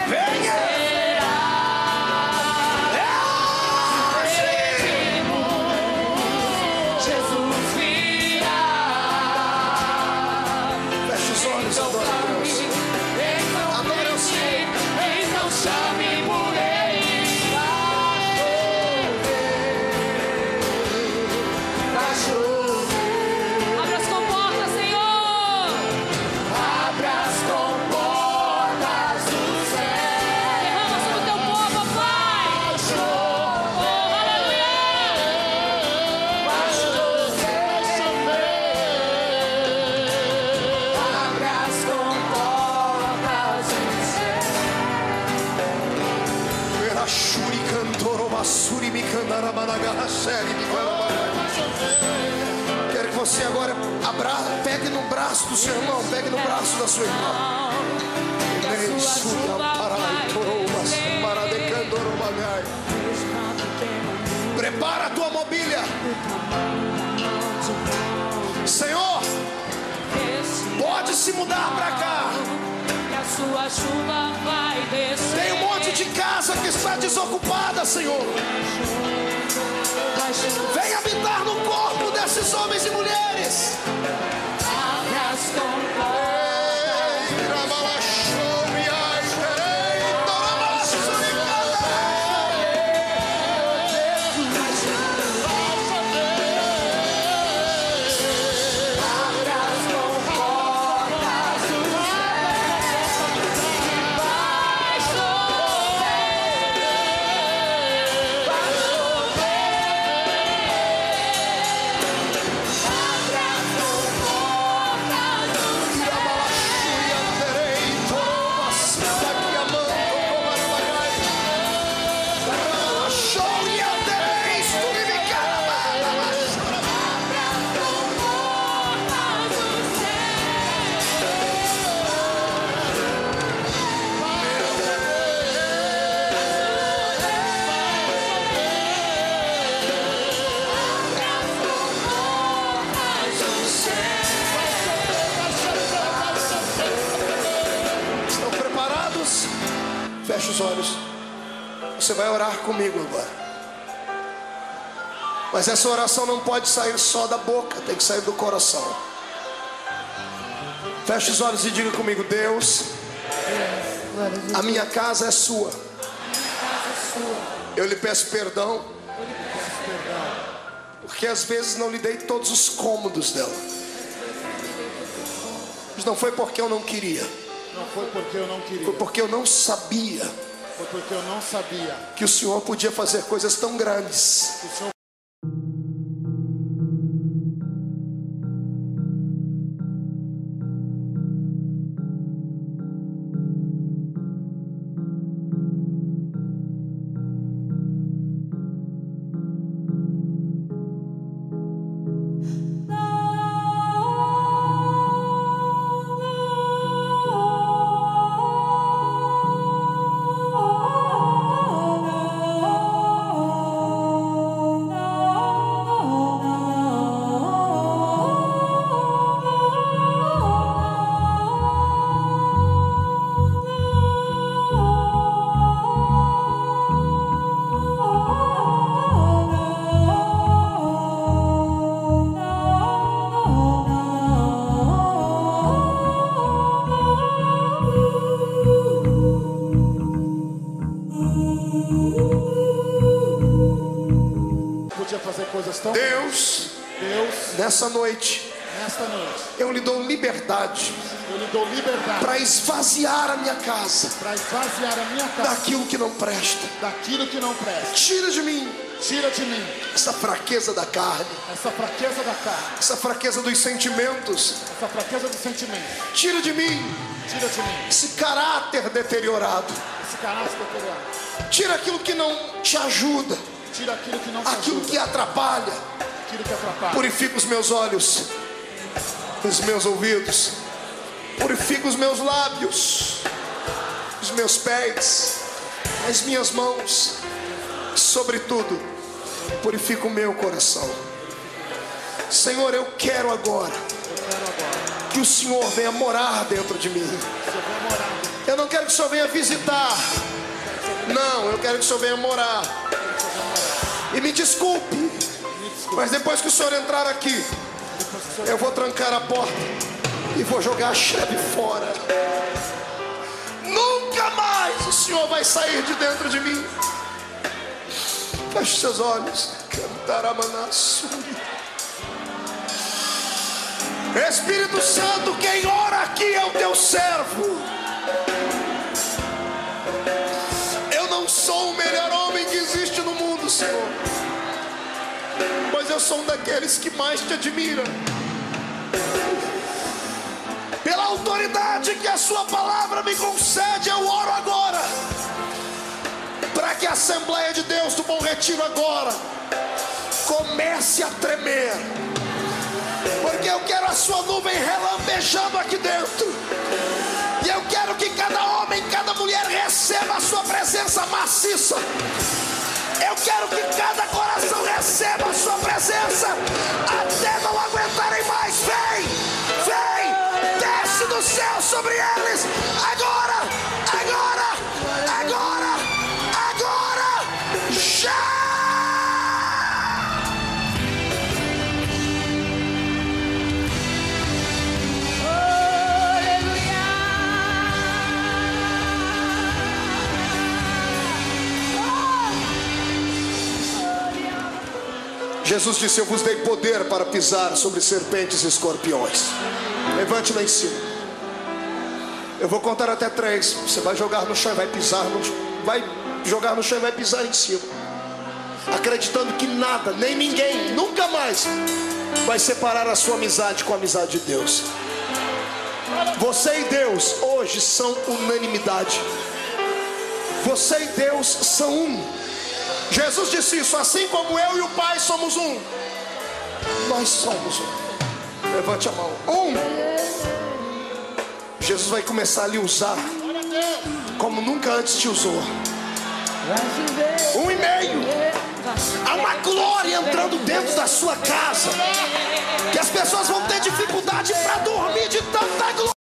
Venha. Jesus virá. Fecha os olhos, adora a Deus. Adora o Senhor. Então chame por Ele. Vai chover. Abra as comportas, Senhor. Abra as comportas do céu. Derrama sobre o teu povo, Pai. Oh, aleluia. Vai chover. Abra as comportas do céu. Verachuri cantoro basuri me candara managarra série me Quero que você agora pegue no braço do seu irmão, pegue no braço da sua irmã. Prepara a tua mobília. Senhor, pode se mudar para cá. Que a sua chuva vai descer. Tem um monte de casa que está desocupada, Senhor. Vai chover. Vem habitar no corpo desses homens e mulheres. Abra as comportas. Abra as comportas do céu. Vai chover. Vai chover. Abra as comportas do Feche os olhos. Você vai orar comigo agora. Mas essa oração não pode sair só da boca, tem que sair do coração. Feche os olhos e diga comigo: Deus, a minha casa é sua. Eu lhe peço perdão, porque às vezes não lhe dei todos os cômodos dela. Mas não foi porque eu não queria. Não foi porque eu não queria. Foi porque eu não sabia. Foi porque eu não sabia que o Senhor podia fazer coisas tão grandes. que o Senhor podia fazer coisas tão Deus, nesta noite, eu lhe dou liberdade para esvaziar a minha casa daquilo que não presta. Tira de mim essa fraqueza da carne, essa fraqueza dos sentimentos. Tira de mim esse caráter deteriorado. Tira aquilo que não te ajuda, aquilo que atrapalha. Purifica os meus olhos, os meus ouvidos, purifica os meus lábios, os meus pés, as minhas mãos, sobretudo purifica o meu coração. Senhor, eu quero agora que o Senhor venha morar dentro de mim. Eu não quero que o Senhor venha visitar, não, eu quero que o Senhor venha morar. E me desculpe, mas depois que o Senhor entrar aqui, eu vou trancar a porta e vou jogar a chave fora. Nunca mais o Senhor vai sair de dentro de mim. Feche seus olhos. Espírito Santo, quem ora aqui é o teu servo. Eu não sou o melhor homem que existe no mundo, Senhor, mas eu sou um daqueles que mais te admira. Pela autoridade que a sua palavra me concede, eu oro agora para que a Assembleia de Deus do Bom Retiro agora comece a tremer, porque eu quero a sua nuvem relampejando aqui dentro, e eu quero que cada homem, cada mulher receba a sua presença maciça. Eu quero que cada coração receba a sua presença até não aguentarem mais. Vem, vem, desce do céu sobre eles, agora, agora, agora, agora, já! Jesus disse: eu vos dei poder para pisar sobre serpentes e escorpiões. Levante lá em cima. Eu vou contar até 3. Você vai jogar no chão e vai pisar vai jogar no chão e vai pisar em cima, acreditando que nada, nem ninguém, nunca mais vai separar a sua amizade com a amizade de Deus. Você e Deus hoje são unanimidade. Você e Deus são um. Jesus disse isso: assim como eu e o Pai somos um, nós somos um. Levante a mão. Um. Jesus vai começar a lhe usar como nunca antes te usou. 1,5. Há uma glória entrando dentro da sua casa, que as pessoas vão ter dificuldade para dormir de tanta glória.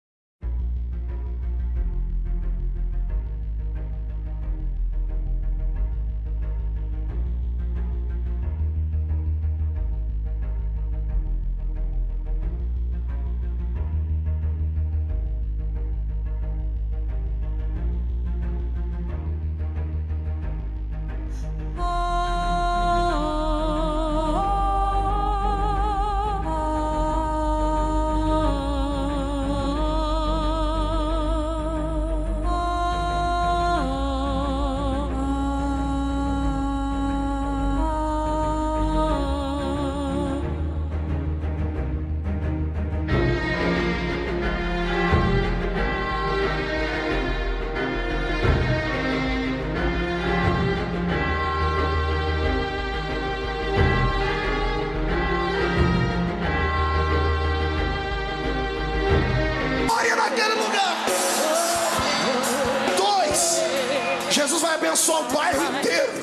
abençoar o bairro inteiro.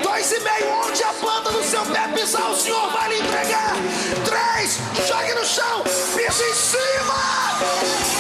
2,5, onde a planta do seu pé pisar, o Senhor vai lhe entregar. 3, jogue no chão, pisa em cima.